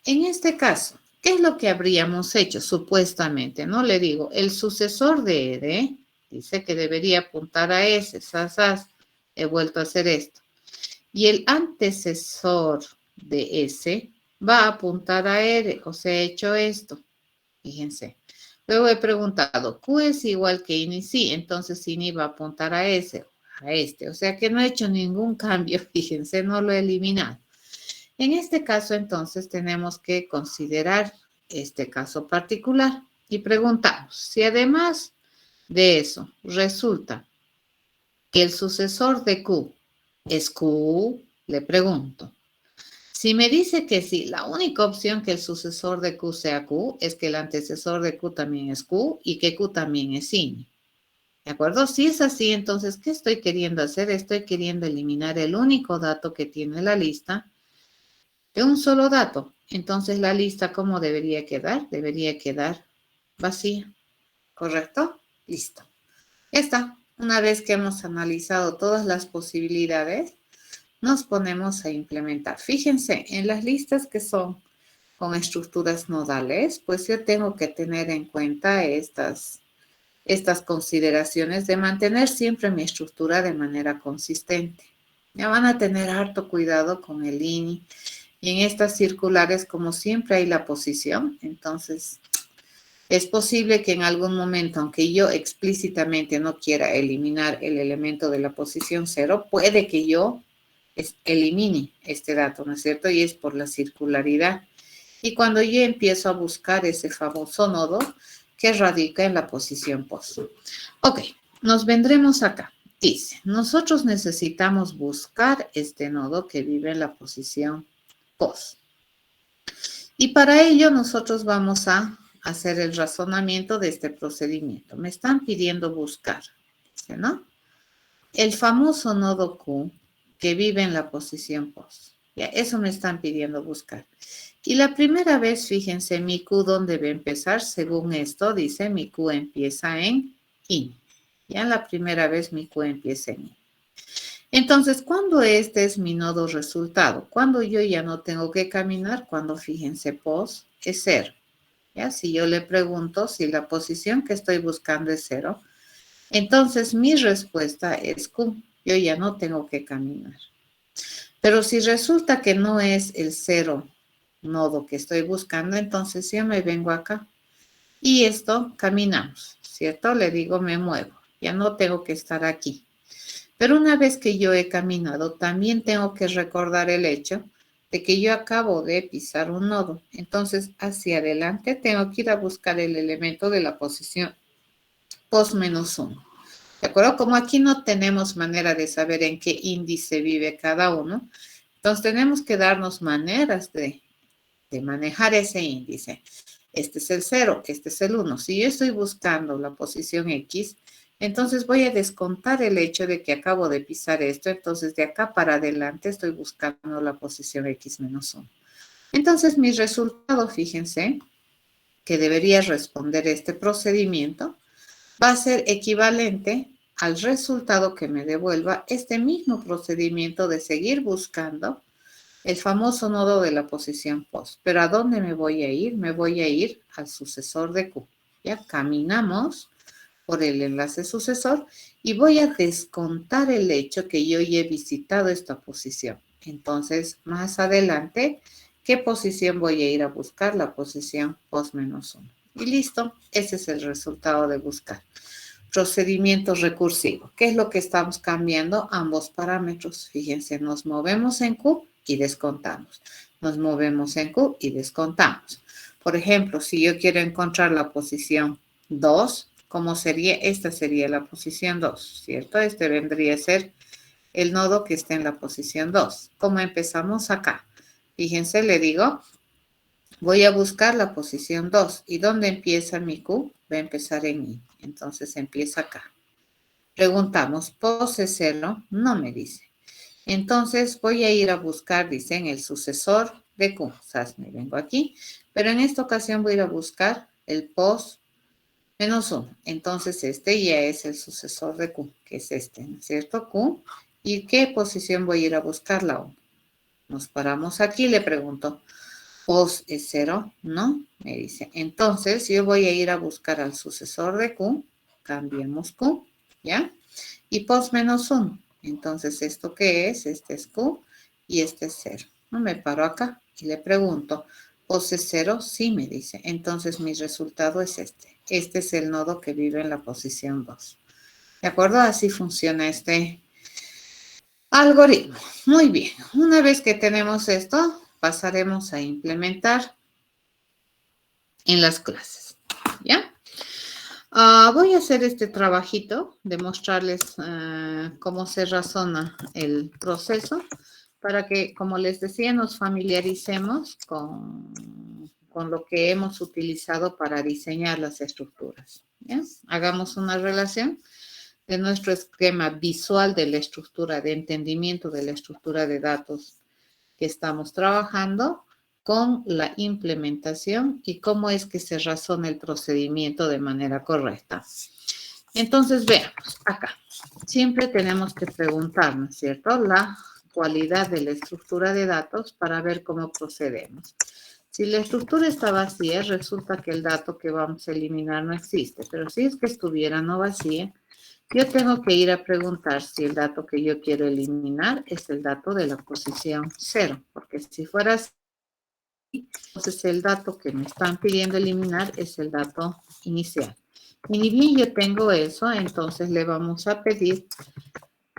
En este caso, ¿qué es lo que habríamos hecho supuestamente? No le digo, el sucesor de R dice que debería apuntar a S. He vuelto a hacer esto. Y el antecesor de S va a apuntar a R. O sea, he hecho esto. Fíjense. Luego he preguntado, Q es igual que INI, sí, entonces INI va a apuntar a S, a este. O sea que no he hecho ningún cambio, fíjense, no lo he eliminado. En este caso, entonces, tenemos que considerar este caso particular y preguntamos si además de eso resulta que el sucesor de Q es Q, le pregunto. Si me dice que sí, la única opción que el sucesor de Q sea Q es que el antecesor de Q también es Q y que Q también es INI. ¿De acuerdo? Si es así, entonces, ¿qué estoy queriendo hacer? Estoy queriendo eliminar el único dato que tiene la lista de un solo dato. Entonces, la lista, ¿cómo debería quedar? Debería quedar vacía. ¿Correcto? Listo. Ya está. Una vez que hemos analizado todas las posibilidades, nos ponemos a implementar. Fíjense, en las listas que son con estructuras nodales, pues yo tengo que tener en cuenta estas consideraciones de mantener siempre mi estructura de manera consistente. Ya van a tener harto cuidado con el INI. Y en estas circulares, como siempre, hay la posición. Entonces, es posible que en algún momento, aunque yo explícitamente no quiera eliminar el elemento de la posición 0, puede que yo elimine este dato, ¿no es cierto? Y es por la circularidad. Y cuando yo empiezo a buscar ese famoso nodo que radica en la posición pos. Ok, nos vendremos acá. Dice, nosotros necesitamos buscar este nodo que vive en la posición pos. Y para ello nosotros vamos a hacer el razonamiento de este procedimiento. Me están pidiendo buscar, ¿no? El famoso nodo Q que vive en la posición pos. Ya, eso me están pidiendo buscar. Y la primera vez, fíjense, mi Q, ¿dónde va a empezar? Según esto, dice, mi Q empieza en in. Ya la primera vez mi Q empieza en in. Entonces, ¿cuándo este es mi nodo resultado? Cuando yo ya no tengo que caminar, cuando, fíjense, pos es 0. ¿Ya? Si yo le pregunto si la posición que estoy buscando es 0, entonces mi respuesta es Q. Yo ya no tengo que caminar. Pero si resulta que no es el 0 nodo que estoy buscando, entonces yo me vengo acá. Y esto, caminamos, ¿cierto? Le digo, me muevo. Ya no tengo que estar aquí. Pero una vez que yo he caminado, también tengo que recordar el hecho de que yo acabo de pisar un nodo. Entonces, hacia adelante tengo que ir a buscar el elemento de la posición pos menos 1. ¿De acuerdo? Como aquí no tenemos manera de saber en qué índice vive cada uno, entonces tenemos que darnos maneras de manejar ese índice. Este es el 0, este es el 1. Si yo estoy buscando la posición X, entonces voy a descontar el hecho de que acabo de pisar esto. Entonces, de acá para adelante estoy buscando la posición X menos 1. Entonces, mi resultado, fíjense, que debería responder este procedimiento, va a ser equivalente al resultado que me devuelva este mismo procedimiento de seguir buscando el famoso nodo de la posición pos. ¿Pero a dónde me voy a ir? Me voy a ir al sucesor de Q. Ya caminamos por el enlace sucesor y voy a descontar el hecho que yo ya he visitado esta posición. Entonces, más adelante, ¿qué posición voy a ir a buscar? La posición pos menos 1. Y listo, ese es el resultado de buscar. Procedimiento recursivo. ¿Qué es lo que estamos cambiando? Ambos parámetros. Fíjense, nos movemos en Q y descontamos. Nos movemos en Q y descontamos. Por ejemplo, si yo quiero encontrar la posición 2, ¿cómo sería? Esta sería la posición 2, ¿cierto? Este vendría a ser el nodo que está en la posición 2. ¿Cómo empezamos acá? Fíjense, le digo, voy a buscar la posición 2. ¿Y dónde empieza mi Q? Va a empezar en I. Entonces empieza acá. Preguntamos, ¿pose 0? No me dice. Entonces voy a ir a buscar, dice, en el sucesor de Q. O sea, me vengo aquí. Pero en esta ocasión voy a ir a buscar el pos menos 1. Entonces este ya es el sucesor de Q, que es este, ¿no es cierto? Q. ¿Y qué posición voy a ir a buscar? La 1. Nos paramos aquí, le pregunto, ¿pos es 0? No, me dice. Entonces yo voy a ir a buscar al sucesor de Q. Cambiemos Q, ¿ya? Y pos menos 1. Entonces, ¿esto qué es? Este es Q y este es 0. No me paro acá y le pregunto, ¿pos es 0? Sí, me dice. Entonces, mi resultado es este. Este es el nodo que vive en la posición 2. ¿De acuerdo? Así funciona este algoritmo. Muy bien. Una vez que tenemos esto, pasaremos a implementar en las clases. ¿Ya? Voy a hacer este trabajito de mostrarles cómo se razona el proceso para que, como les decía, nos familiaricemos con lo que hemos utilizado para diseñar las estructuras. ¿Ya? Hagamos una relación de nuestro esquema visual de la estructura, de entendimiento de la estructura de datos que estamos trabajando con la implementación y cómo es que se razona el procedimiento de manera correcta. Entonces, veamos acá. Siempre tenemos que preguntarnos, ¿cierto? La cualidad de la estructura de datos para ver cómo procedemos. Si la estructura está vacía, resulta que el dato que vamos a eliminar no existe. Pero si es que estuviera no vacía, yo tengo que ir a preguntar si el dato que yo quiero eliminar es el dato de la posición 0. Porque si fuera así, entonces el dato que me están pidiendo eliminar es el dato inicial. Y ni bien yo tengo eso, entonces le vamos a pedir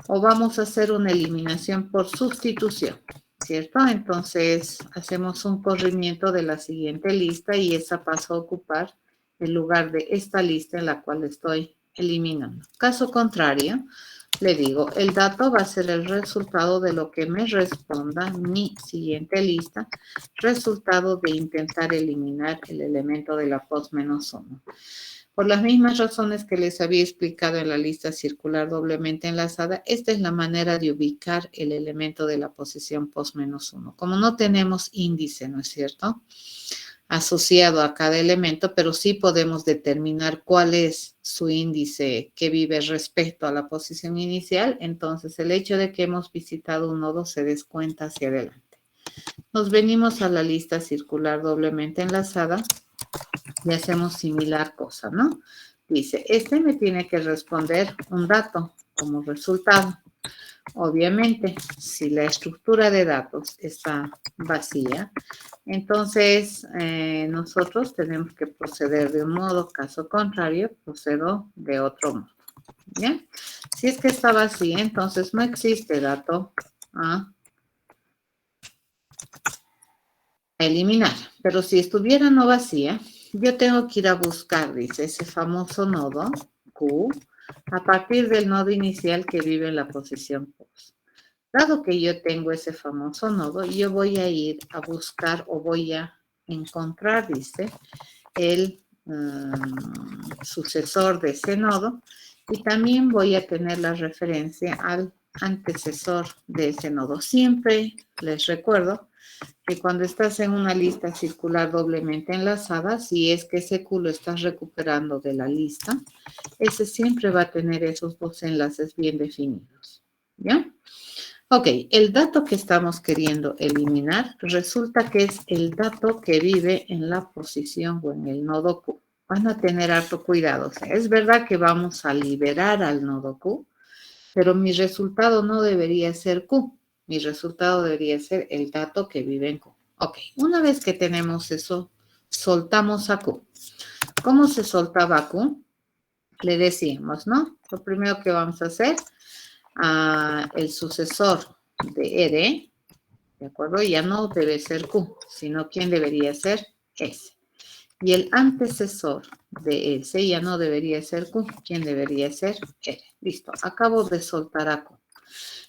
o vamos a hacer una eliminación por sustitución, ¿cierto? Entonces hacemos un corrimiento de la siguiente lista y esa pasa a ocupar el lugar de esta lista en la cual estoy eliminando. Caso contrario, le digo, el dato va a ser el resultado de lo que me responda mi siguiente lista, resultado de intentar eliminar el elemento de la pos menos 1. Por las mismas razones que les había explicado en la lista circular doblemente enlazada, esta es la manera de ubicar el elemento de la posición pos menos 1. Como no tenemos índice, ¿no es cierto?, asociado a cada elemento, pero sí podemos determinar cuál es su índice que vive respecto a la posición inicial, entonces el hecho de que hemos visitado un nodo se descuenta hacia adelante. Nos venimos a la lista circular doblemente enlazada y hacemos similar cosa, ¿no? Dice, este me tiene que responder un dato como resultado. Obviamente, si la estructura de datos está vacía, entonces nosotros tenemos que proceder de un modo, caso contrario, procedo de otro modo. ¿Bien? Si es que está vacía, entonces no existe dato a eliminar. Pero si estuviera no vacía, yo tengo que ir a buscar, dice, ese famoso nodo Q a partir del nodo inicial que vive en la posición pos. Dado que yo tengo ese famoso nodo, yo voy a ir a buscar o voy a encontrar, dice, el sucesor de ese nodo y también voy a tener la referencia al antecesor de ese nodo. Siempre les recuerdo que cuando estás en una lista circular doblemente enlazada, si es que ese Q lo estás recuperando de la lista, ese siempre va a tener esos dos enlaces bien definidos. ¿Ya? Ok, el dato que estamos queriendo eliminar resulta que es el dato que vive en la posición o en el nodo Q. Van a tener harto cuidado. O sea, es verdad que vamos a liberar al nodo Q, pero mi resultado no debería ser Q. Mi resultado debería ser el dato que vive en Q. Ok, una vez que tenemos eso, soltamos a Q. ¿Cómo se soltaba a Q? Le decíamos, ¿no? Lo primero que vamos a hacer, el sucesor de R, ¿de acuerdo? Ya no debe ser Q, sino ¿quién debería ser? S. Y el antecesor de S ya no debería ser Q, ¿quién debería ser? R. Listo, acabo de soltar a Q.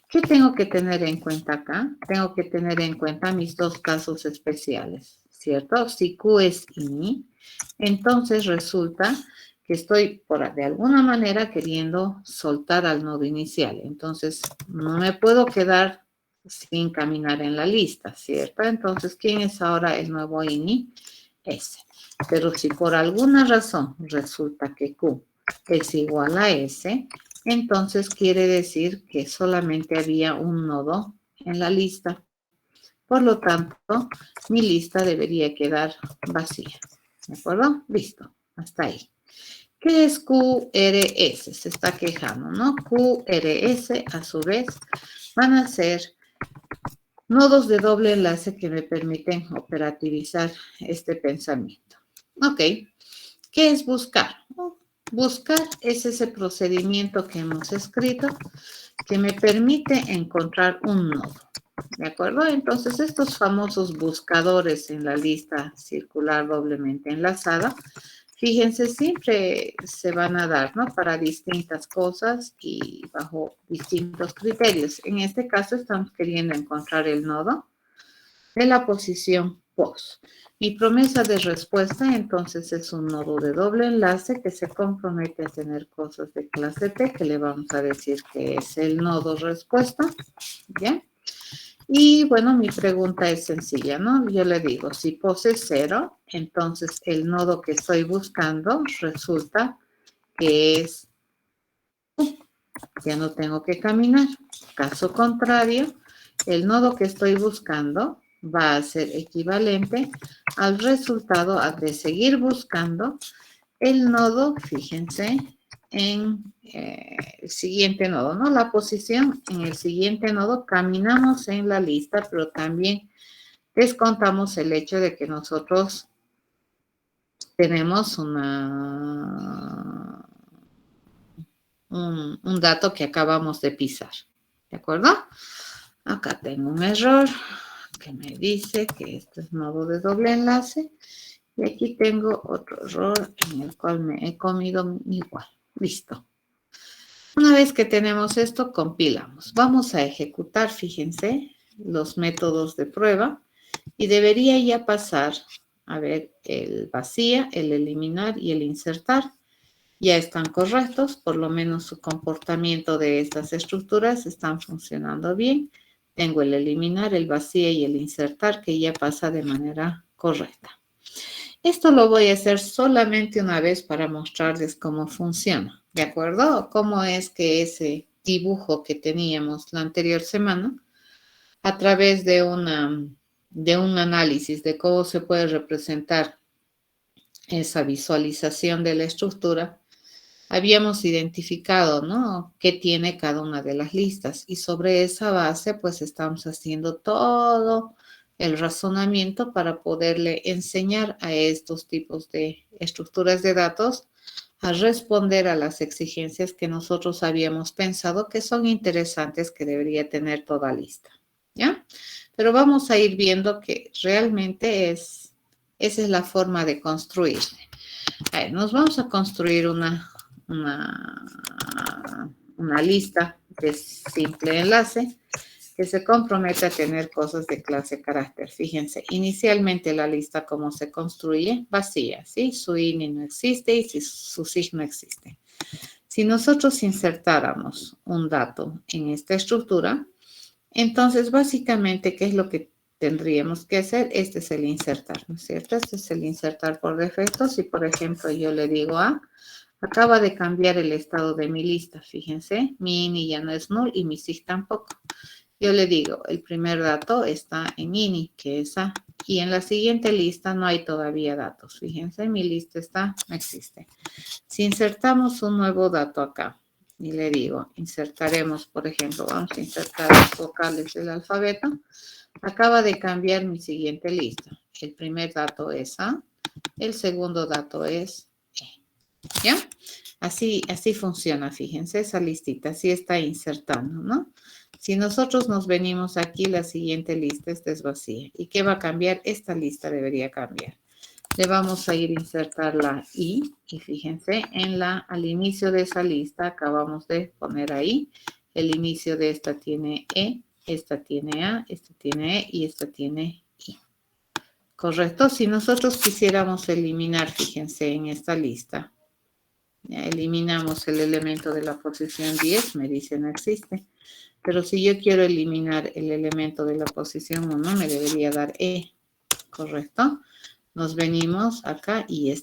¿Qué tengo que tener en cuenta acá? Tengo que tener en cuenta mis dos casos especiales, ¿cierto? Si Q es I, entonces resulta que estoy de alguna manera queriendo soltar al nodo inicial. Entonces, no me puedo quedar sin caminar en la lista, ¿cierto? Entonces, ¿quién es ahora el nuevo INI? S. Pero si por alguna razón resulta que Q es igual a S, entonces quiere decir que solamente había un nodo en la lista. Por lo tanto, mi lista debería quedar vacía. ¿De acuerdo? Listo. Hasta ahí. ¿Qué es QRS? Se está quejando, ¿no? QRS, a su vez, van a ser nodos de doble enlace que me permiten operativizar este pensamiento. Ok. ¿Qué es buscar? Buscar es ese procedimiento que hemos escrito que me permite encontrar un nodo. ¿De acuerdo? Entonces, estos famosos buscadores en la lista circular doblemente enlazada, fíjense, siempre se van a dar, ¿no? Para distintas cosas y bajo distintos criterios. En este caso, estamos queriendo encontrar el nodo de la posición pos. Mi promesa de respuesta, entonces, es un nodo de doble enlace que se compromete a tener cosas de clase T, que le vamos a decir que es el nodo respuesta, ¿ya? Y, bueno, mi pregunta es sencilla, ¿no? Yo le digo, si pos es 0, entonces el nodo que estoy buscando resulta que es, ya no tengo que caminar. Caso contrario, el nodo que estoy buscando va a ser equivalente al resultado de seguir buscando el nodo, fíjense, en el siguiente nodo, ¿no? La posición en el siguiente nodo, caminamos en la lista, pero también descontamos el hecho de que nosotros tenemos un dato que acabamos de pisar, ¿de acuerdo? Acá tengo un error que me dice que esto es nodo de doble enlace. Y aquí tengo otro error en el cual me he comido igual. Listo. Una vez que tenemos esto, compilamos. Vamos a ejecutar, fíjense, los métodos de prueba. Y debería ya pasar, a ver, el vacía, el eliminar y el insertar. Ya están correctos, por lo menos su comportamiento de estas estructuras están funcionando bien. Tengo el eliminar, el vacía y el insertar que ya pasa de manera correcta. Esto lo voy a hacer solamente una vez para mostrarles cómo funciona, ¿de acuerdo? Cómo es que ese dibujo que teníamos la anterior semana, a través de un análisis de cómo se puede representar esa visualización de la estructura, habíamos identificado, ¿no?, qué tiene cada una de las listas y sobre esa base pues estamos haciendo todo el razonamiento para poderle enseñar a estos tipos de estructuras de datos a responder a las exigencias que nosotros habíamos pensado que son interesantes, que debería tener toda lista, ¿ya? Pero vamos a ir viendo que realmente esa es la forma de construirse. A ver, nos vamos a construir una lista de simple enlace que se compromete a tener cosas de clase carácter. Fíjense, inicialmente la lista como se construye, vacía, ¿sí? Su INI no existe y su SIG no existe. Si nosotros insertáramos un dato en esta estructura, entonces básicamente, ¿qué es lo que tendríamos que hacer? Este es el insertar, ¿no es cierto? Este es el insertar por defecto. Si, por ejemplo, yo le digo acaba de cambiar el estado de mi lista, fíjense, mi INI ya no es null y mi SIG tampoco. Yo le digo, el primer dato está en INI, que es A, y en la siguiente lista no hay todavía datos. Fíjense, mi lista no existe. Si insertamos un nuevo dato acá, y le digo, insertaremos, por ejemplo, vamos a insertar las vocales del alfabeto, acaba de cambiar mi siguiente lista. El primer dato es A, el segundo dato es E. ¿Ya? Así funciona, fíjense, esa listita, así está insertando, ¿no? Si nosotros nos venimos aquí, la siguiente lista, esta es vacía. ¿Y qué va a cambiar? Esta lista debería cambiar. Le vamos a ir a insertar la I, y fíjense, al inicio de esa lista acabamos de poner ahí, el inicio de esta tiene E, esta tiene A, esta tiene E y esta tiene I. ¿Correcto? Si nosotros quisiéramos eliminar, fíjense, en esta lista, ya eliminamos el elemento de la posición 10, me dice no existe. Pero si yo quiero eliminar el elemento de la posición 1, me debería dar E, ¿correcto? Nos venimos acá y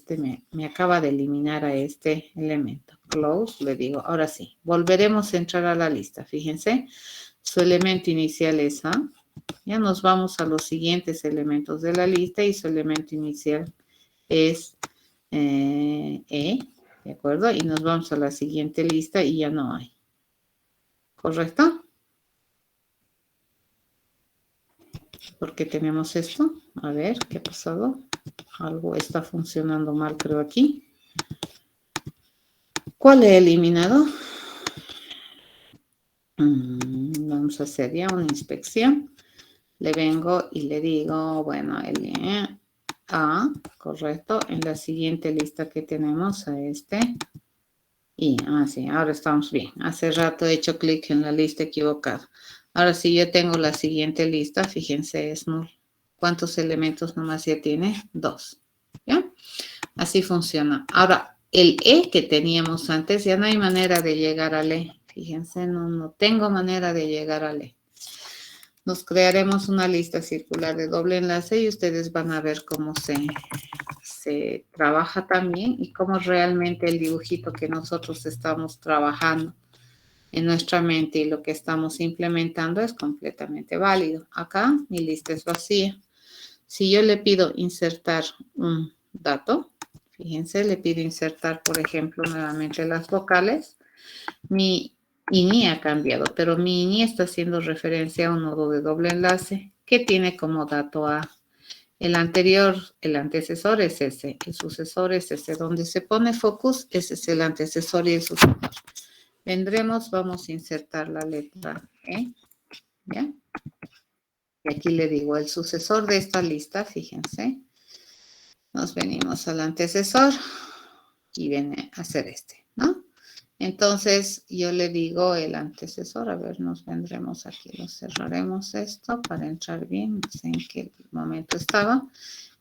me acaba de eliminar a este elemento. Close, le digo, ahora sí, volveremos a entrar a la lista. Fíjense, su elemento inicial es A. Ya nos vamos a los siguientes elementos de la lista y su elemento inicial es E, ¿de acuerdo? Y nos vamos a la siguiente lista y ya no hay. ¿Correcto? ¿Por qué tenemos esto? A ver, ¿qué ha pasado? Algo está funcionando mal, creo, aquí. ¿Cuál he eliminado? Vamos a hacer ya una inspección. Le vengo y le digo, bueno, el A, correcto. En la siguiente lista que tenemos a este. Y, sí, ahora estamos bien. Hace rato he hecho clic en la lista equivocada. Ahora sí, yo tengo la siguiente lista. Fíjense, es null. ¿Cuántos elementos nomás ya tiene? 2. ¿Ya? Así funciona. Ahora, el E que teníamos antes, ya no hay manera de llegar al E. Fíjense, no tengo manera de llegar al E. Nos crearemos una lista circular de doble enlace y ustedes van a ver cómo se trabaja también y cómo realmente el dibujito que nosotros estamos trabajando en nuestra mente y lo que estamos implementando es completamente válido. Acá mi lista es vacía. Si yo le pido insertar un dato, fíjense, le pido insertar, por ejemplo, nuevamente las vocales, mi INI ha cambiado, pero mi INI está haciendo referencia a un nodo de doble enlace que tiene como dato A. El anterior, el antecesor es ese, el sucesor es ese. Donde se pone focus, ese es el antecesor y el sucesor. Vendremos, vamos a insertar la letra E, ¿ya? Y aquí le digo, el sucesor de esta lista, fíjense, nos venimos al antecesor y viene a ser este, ¿no? Entonces, yo le digo el antecesor, a ver, nos vendremos aquí, lo cerraremos esto para entrar bien, no sé en qué momento estaba.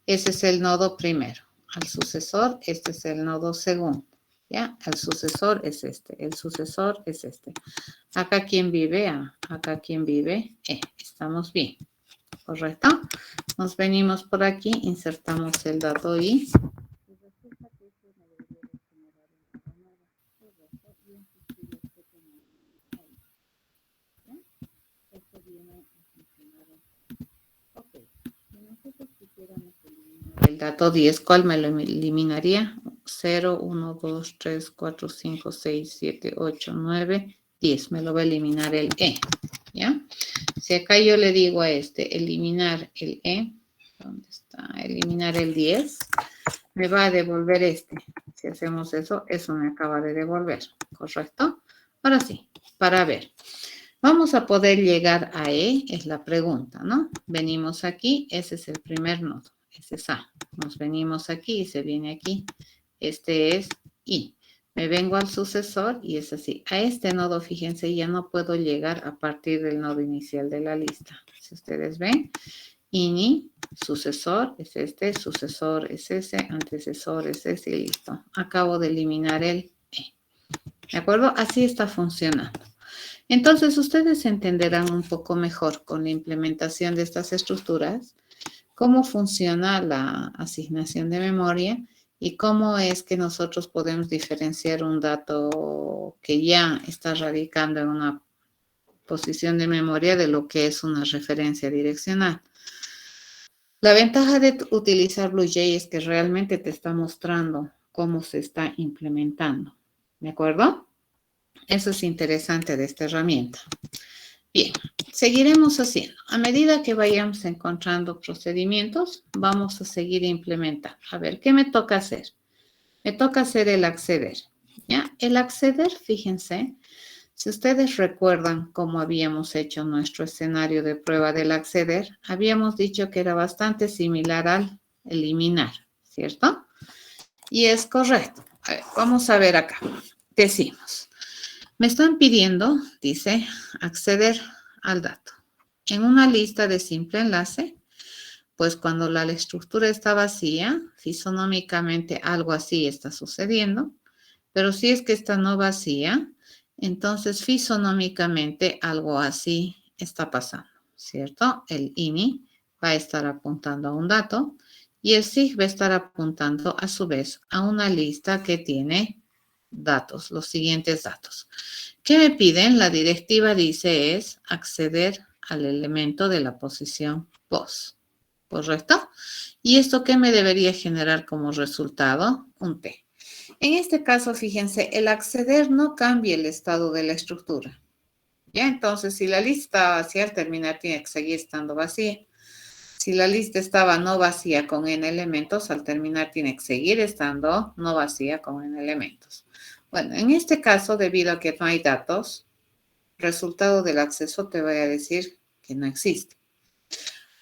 Ese es el nodo primero. Al sucesor, este es el nodo segundo. ¿Ya? El sucesor es este. El sucesor es este. Acá quien vive A. Acá quien vive E. Estamos bien. ¿Correcto? Nos venimos por aquí, insertamos el dato I. El dato 10, ¿cuál me lo eliminaría? 0, 1, 2, 3, 4, 5, 6, 7, 8, 9, 10. Me lo va a eliminar el E. ¿Ya? Si acá yo le digo a este, eliminar el E, ¿dónde está? Eliminar el 10, me va a devolver este. Si hacemos eso, eso me acaba de devolver. ¿Correcto? Ahora sí, para ver. Vamos a poder llegar a E, es la pregunta, ¿no? Venimos aquí, ese es el primer nodo, ese es A. Nos venimos aquí y se viene aquí. Este es I. Me vengo al sucesor y es así. A este nodo, fíjense, ya no puedo llegar a partir del nodo inicial de la lista. Si ustedes ven, INI, sucesor es este, sucesor es ese, antecesor es ese y listo. Acabo de eliminar el E. ¿De acuerdo? Así está funcionando. Entonces, ustedes entenderán un poco mejor con la implementación de estas estructuras cómo funciona la asignación de memoria y cómo es que nosotros podemos diferenciar un dato que ya está radicando en una posición de memoria de lo que es una referencia direccional. La ventaja de utilizar BlueJ es que realmente te está mostrando cómo se está implementando. ¿De acuerdo? Eso es interesante de esta herramienta. Bien, seguiremos haciendo. A medida que vayamos encontrando procedimientos, vamos a seguir implementando. A ver, ¿qué me toca hacer? Me toca hacer el acceder. ¿Ya? El acceder, fíjense, si ustedes recuerdan cómo habíamos hecho nuestro escenario de prueba del acceder, habíamos dicho que era bastante similar al eliminar, ¿cierto? Y es correcto. A ver, vamos a ver acá. Decimos. Me están pidiendo, dice, acceder al dato. En una lista de simple enlace, pues cuando la estructura está vacía, fisonómicamente algo así está sucediendo, pero si es que está no vacía, entonces fisonómicamente algo así está pasando, ¿cierto? El INI va a estar apuntando a un dato y el SIG va a estar apuntando a su vez a una lista que tiene datos, los siguientes datos. ¿Qué me piden? La directiva dice es acceder al elemento de la posición POS, ¿correcto? ¿Y esto qué me debería generar como resultado? Un T. En este caso, fíjense, el acceder no cambia el estado de la estructura. ¿Ya? Entonces, si la lista vacía al terminar tiene que seguir estando vacía. Si la lista estaba no vacía con n elementos, al terminar tiene que seguir estando no vacía con n elementos. Bueno, en este caso, debido a que no hay datos, resultado del acceso te voy a decir que no existe.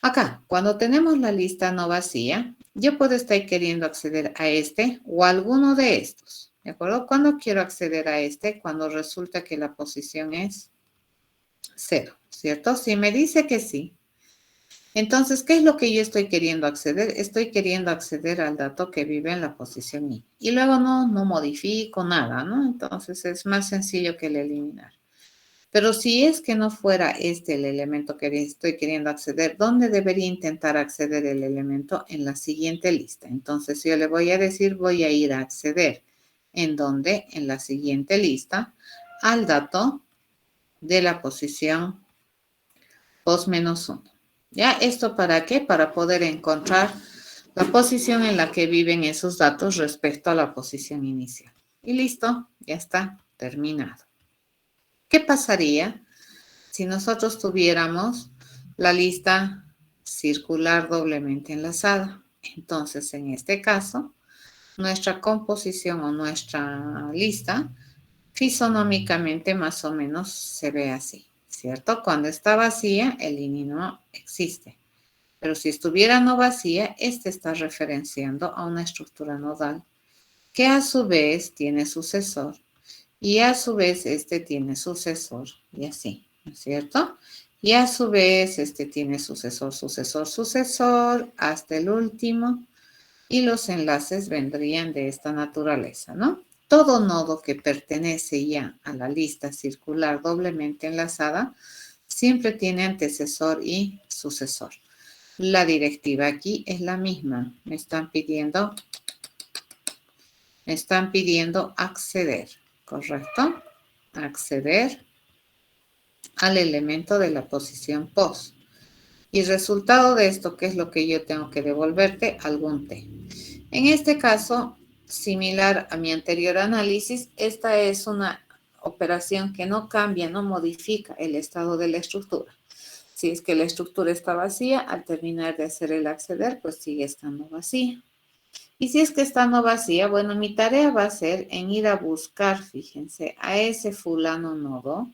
Acá, cuando tenemos la lista no vacía, yo puedo estar queriendo acceder a este o a alguno de estos. ¿De acuerdo? ¿Cuándo quiero acceder a este? Cuando resulta que la posición es 0, ¿cierto? Si me dice que sí, entonces, ¿qué es lo que yo estoy queriendo acceder? Estoy queriendo acceder al dato que vive en la posición I. Y luego no modifico nada, ¿no? Entonces, es más sencillo que el eliminar. Pero si es que no fuera este el elemento que estoy queriendo acceder, ¿dónde debería intentar acceder el elemento? En la siguiente lista. Entonces, yo le voy a decir, voy a ir a acceder. ¿En dónde? En la siguiente lista, al dato de la posición pos menos 1. ¿Ya? ¿Esto para qué? Para poder encontrar la posición en la que viven esos datos respecto a la posición inicial. Y listo, ya está terminado. ¿Qué pasaría si nosotros tuviéramos la lista circular doblemente enlazada? Entonces, en este caso, nuestra composición o nuestra lista fisonómicamente más o menos se ve así, ¿cierto? Cuando está vacía, el INI no existe. Pero si estuviera no vacía, este está referenciando a una estructura nodal que a su vez tiene sucesor y a su vez este tiene sucesor y así, ¿no es cierto? Y a su vez este tiene sucesor, sucesor, sucesor hasta el último y los enlaces vendrían de esta naturaleza, ¿no? Todo nodo que pertenece ya a la lista circular doblemente enlazada siempre tiene antecesor y sucesor. La directiva aquí es la misma. Me están pidiendo acceder, ¿correcto? Acceder al elemento de la posición pos. Y resultado de esto, ¿qué es lo que yo tengo que devolverte? Algún t. En este caso, similar a mi anterior análisis, esta es una operación que no cambia, no modifica el estado de la estructura. Si es que la estructura está vacía, al terminar de hacer el acceder, pues sigue estando vacía. Y si es que está no vacía, bueno, mi tarea va a ser en ir a buscar, fíjense, a ese fulano nodo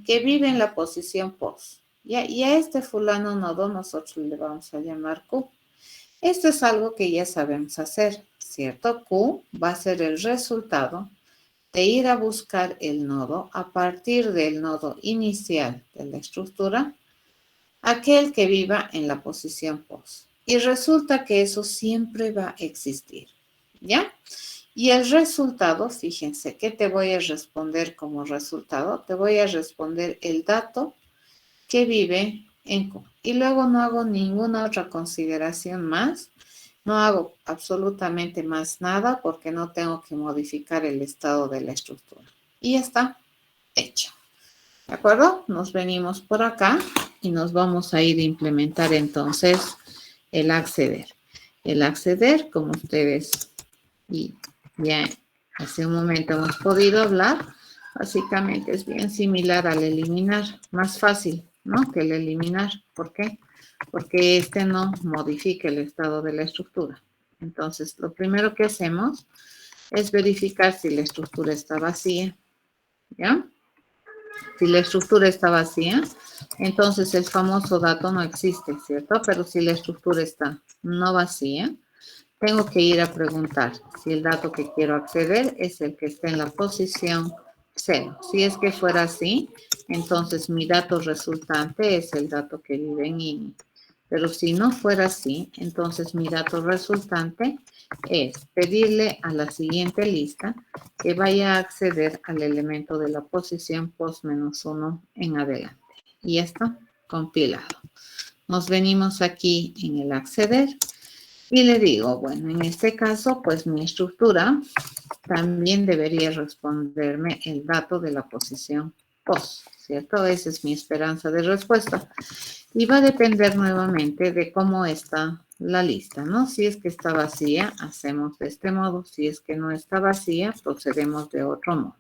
que vive en la posición pos. ¿Ya? Y a este fulano nodo nosotros le vamos a llamar Q. Esto es algo que ya sabemos hacer, ¿cierto? Q va a ser el resultado de ir a buscar el nodo a partir del nodo inicial de la estructura, aquel que viva en la posición pos. Y resulta que eso siempre va a existir, ¿ya? Y el resultado, fíjense, ¿qué te voy a responder como resultado? Te voy a responder el dato que vive en Q. Y luego no hago ninguna otra consideración más. No hago absolutamente más nada porque no tengo que modificar el estado de la estructura. Y ya está hecho. ¿De acuerdo? Nos venimos por acá y nos vamos a ir a implementar entonces el acceder. El acceder, como ustedes y ya hace un momento hemos podido hablar, básicamente es bien similar al eliminar, más fácil, ¿no? Que el eliminar. ¿Por qué? Porque este no modifica el estado de la estructura. Entonces, lo primero que hacemos es verificar si la estructura está vacía, ¿ya? Si la estructura está vacía, entonces el famoso dato no existe, ¿cierto? Pero si la estructura está no vacía, tengo que ir a preguntar si el dato que quiero acceder es el que está en la posición 0. Si es que fuera así, entonces mi dato resultante es el dato que vive en INI. Pero si no fuera así, entonces mi dato resultante es pedirle a la siguiente lista que vaya a acceder al elemento de la posición pos menos 1 en adelante. Y ya está compilado. Nos venimos aquí en el acceder y le digo, bueno, en este caso, pues mi estructura también debería responderme el dato de la posición pos, ¿cierto? Esa es mi esperanza de respuesta. Y va a depender nuevamente de cómo está la lista, ¿no? Si es que está vacía, hacemos de este modo. Si es que no está vacía, procedemos de otro modo.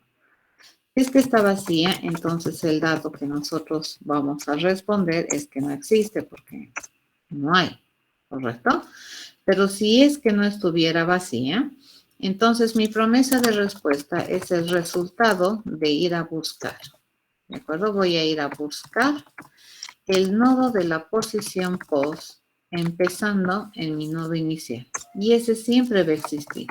Si es que está vacía, entonces el dato que nosotros vamos a responder es que no existe porque no hay, ¿correcto? Pero si es que no estuviera vacía, entonces mi promesa de respuesta es el resultado de ir a buscar. ¿De acuerdo? Voy a ir a buscar el nodo de la posición pos empezando en mi nodo inicial. Y ese siempre va a existir.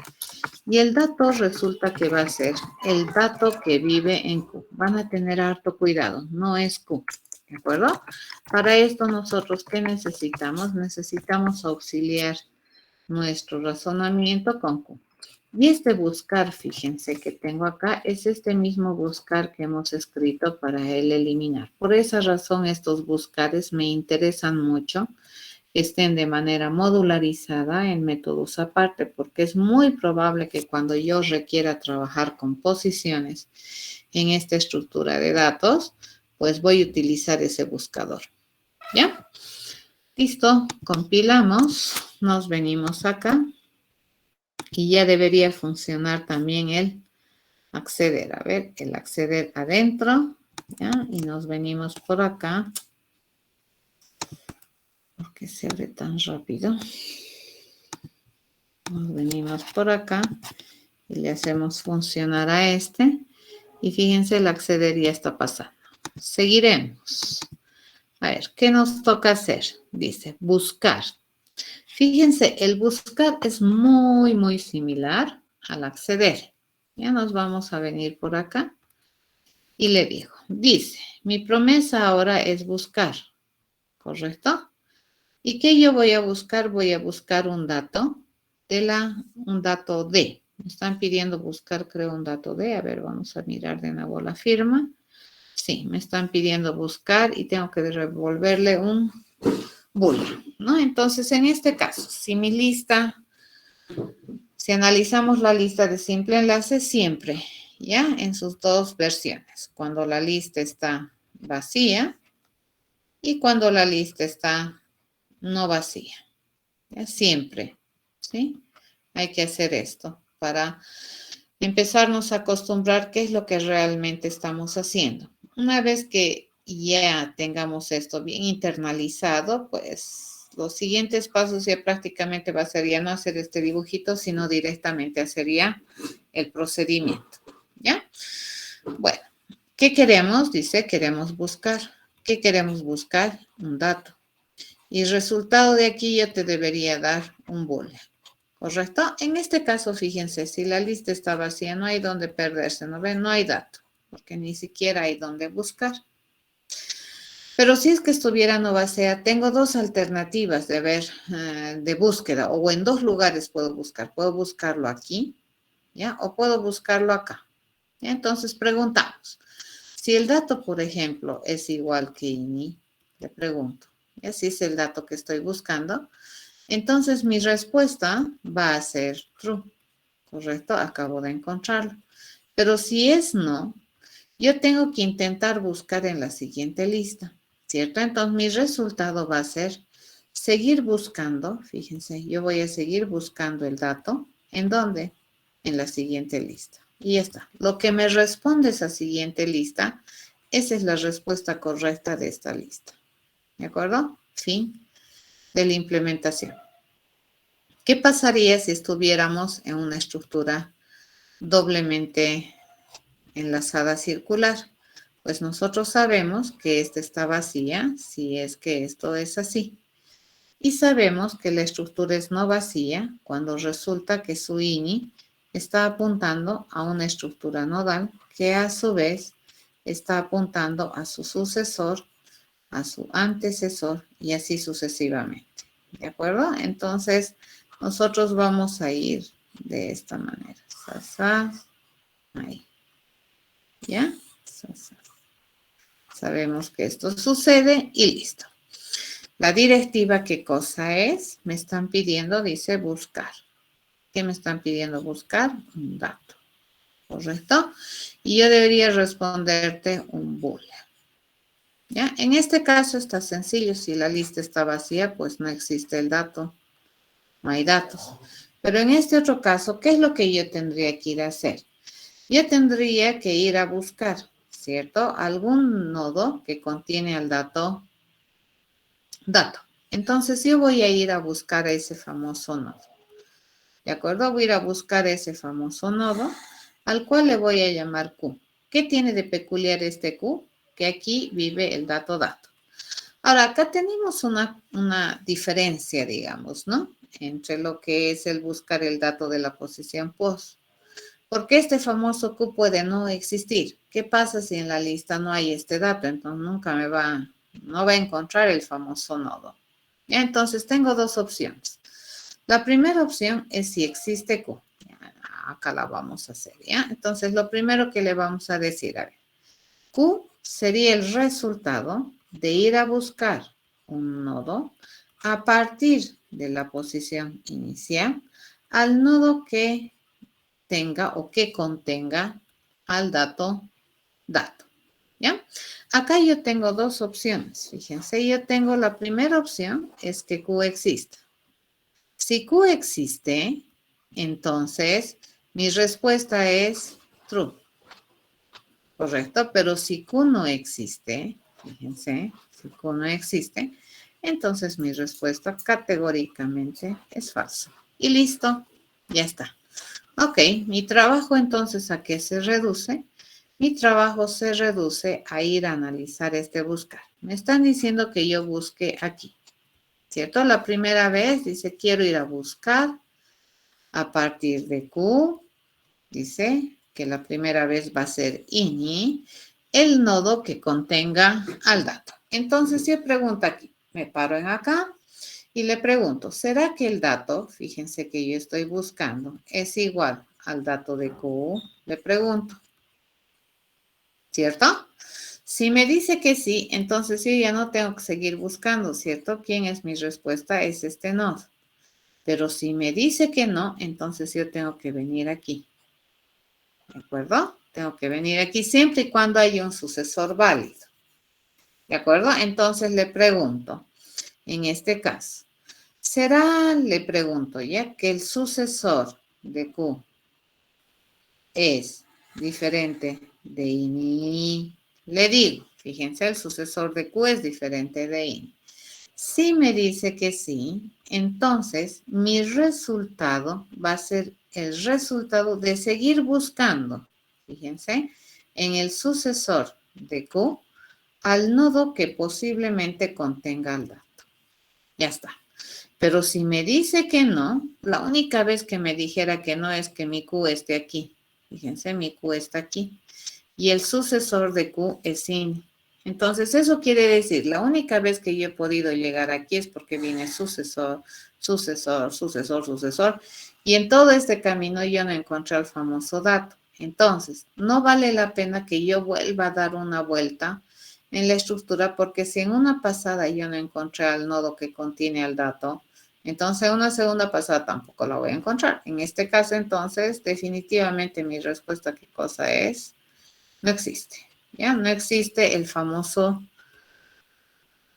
Y el dato resulta que va a ser el dato que vive en Q. Van a tener harto cuidado, no es Q. ¿De acuerdo? Para esto nosotros, ¿qué necesitamos? Necesitamos auxiliar nuestro razonamiento con Q. Y este buscar, fíjense que tengo acá, es este mismo buscar que hemos escrito para el eliminar. Por esa razón estos buscares me interesan mucho estén de manera modularizada en métodos aparte, porque es muy probable que cuando yo requiera trabajar con posiciones en esta estructura de datos, pues voy a utilizar ese buscador. ¿Ya? Listo, compilamos, nos venimos acá y ya debería funcionar también el acceder. A ver, el acceder adentro, ¿ya? Y nos venimos por acá. ¿Por qué se abre tan rápido? Nos venimos por acá y le hacemos funcionar a este. Y fíjense, el acceder ya está pasando. Seguiremos. A ver, ¿qué nos toca hacer? Dice, buscar. Fíjense, el buscar es muy, muy similar al acceder. Ya nos vamos a venir por acá y le digo, dice, mi promesa ahora es buscar, ¿correcto? ¿Y qué yo voy a buscar? Voy a buscar un dato un dato D. Me están pidiendo buscar, creo, un dato D. A ver, vamos a mirar de nuevo la firma. Sí, me están pidiendo buscar y tengo que devolverle un boolean, ¿no? Entonces, en este caso, si analizamos la lista de simple enlace, siempre, ¿ya? En sus dos versiones, cuando la lista está vacía y cuando la lista está no vacía, ¿ya? Siempre, ¿sí? Hay que hacer esto para empezarnos a acostumbrar qué es lo que realmente estamos haciendo. Una vez que ya tengamos esto bien internalizado, pues los siguientes pasos ya prácticamente va a ser ya no hacer este dibujito, sino directamente hacer ya el procedimiento. ¿Ya? Bueno, ¿qué queremos? Dice, queremos buscar. ¿Qué queremos buscar? Un dato. Y el resultado de aquí ya te debería dar un boolean. ¿Correcto? En este caso, fíjense, si la lista está vacía, no hay donde perderse, ¿no ven? No hay dato, porque ni siquiera hay donde buscar. Pero si es que estuviera no vacía, tengo dos alternativas de ver, de búsqueda, o en dos lugares puedo buscar. Puedo buscarlo aquí, ¿ya? O puedo buscarlo acá. ¿Ya? Entonces preguntamos. Si el dato, por ejemplo, es igual que INI, le pregunto, ¿ya? Si es el dato que estoy buscando, entonces mi respuesta va a ser true, ¿correcto? Acabo de encontrarlo. Pero si es no, yo tengo que intentar buscar en la siguiente lista, ¿cierto? Entonces mi resultado va a ser seguir buscando, fíjense, yo voy a seguir buscando el dato. ¿En dónde? En la siguiente lista. Y ya está. Lo que me responde esa siguiente lista, esa es la respuesta correcta de esta lista. ¿De acuerdo? Fin de la implementación. ¿Qué pasaría si estuviéramos en una estructura doblemente enlazada circular? Pues nosotros sabemos que esta está vacía, si es que esto es así. Y sabemos que la estructura es no vacía cuando resulta que su INI está apuntando a una estructura nodal que a su vez está apuntando a su sucesor, a su antecesor y así sucesivamente. ¿De acuerdo? Entonces, nosotros vamos a ir de esta manera. Ahí. ¿Ya? Sabemos que esto sucede y listo. La directiva, ¿qué cosa es? Me están pidiendo, dice, buscar. ¿Qué me están pidiendo buscar? Un dato. ¿Correcto? Y yo debería responderte un boolean. ¿Ya? En este caso está sencillo. Si la lista está vacía, pues no existe el dato. No hay datos. Pero en este otro caso, ¿qué es lo que yo tendría que ir a hacer? Yo tendría que ir a buscar, ¿cierto? Algún nodo que contiene el dato. Entonces yo voy a ir a buscar a ese famoso nodo. ¿De acuerdo? Voy a ir a buscar ese famoso nodo, al cual le voy a llamar Q. ¿Qué tiene de peculiar este Q? Que aquí vive el dato. Ahora, acá tenemos una diferencia, digamos, ¿no? Entre lo que es el buscar el dato de la posición post. Porque este famoso Q puede no existir. ¿Qué pasa si en la lista no hay este dato? Entonces nunca no va a encontrar el famoso nodo. ¿Ya? Entonces tengo dos opciones. La primera opción es si existe Q. Acá la vamos a hacer, ¿ya? Entonces lo primero que le vamos a decir, a ver, Q sería el resultado de ir a buscar un nodo a partir de la posición inicial al nodo que tenga o que contenga al dato. ¿Ya? Acá yo tengo dos opciones. Fíjense, yo tengo la primera opción es que Q exista. Si Q existe, entonces mi respuesta es true. Correcto, pero si Q no existe, fíjense, si Q no existe, entonces mi respuesta categóricamente es falso. Y listo, ya está. Ok, mi trabajo entonces, ¿a qué se reduce? Mi trabajo se reduce a ir a analizar este buscar. Me están diciendo que yo busque aquí, ¿cierto? La primera vez dice, quiero ir a buscar a partir de Q, dice que la primera vez va a ser ini, el nodo que contenga al dato. Entonces yo pregunto aquí, me paro en acá y le pregunto, ¿será que el dato, fíjense que yo estoy buscando, es igual al dato de Q? Le pregunto, ¿cierto? Si me dice que sí, entonces yo ya no tengo que seguir buscando, ¿cierto? ¿Quién es mi respuesta? Es este nodo. Pero si me dice que no, entonces yo tengo que venir aquí. ¿De acuerdo? Tengo que venir aquí siempre y cuando haya un sucesor válido. ¿De acuerdo? Entonces le pregunto, en este caso, ¿será, le pregunto ya, que el sucesor de Q es diferente de ini? Le digo, fíjense, el sucesor de Q es diferente de ini. Si me dice que sí, entonces mi resultado va a ser el resultado de seguir buscando, fíjense, en el sucesor de Q al nodo que posiblemente contenga el dato. Ya está. Pero si me dice que no, la única vez que me dijera que no es que mi Q esté aquí. Fíjense, mi Q está aquí. Y el sucesor de Q es ini. Entonces, eso quiere decir, la única vez que yo he podido llegar aquí es porque viene sucesor, sucesor, sucesor, sucesor. Y en todo este camino yo no encontré el famoso dato. Entonces, no vale la pena que yo vuelva a dar una vuelta en la estructura porque si en una pasada yo no encontré al nodo que contiene el dato, entonces una segunda pasada tampoco la voy a encontrar. En este caso, entonces, definitivamente mi respuesta, ¿qué cosa es? No existe, ¿ya? No existe el famoso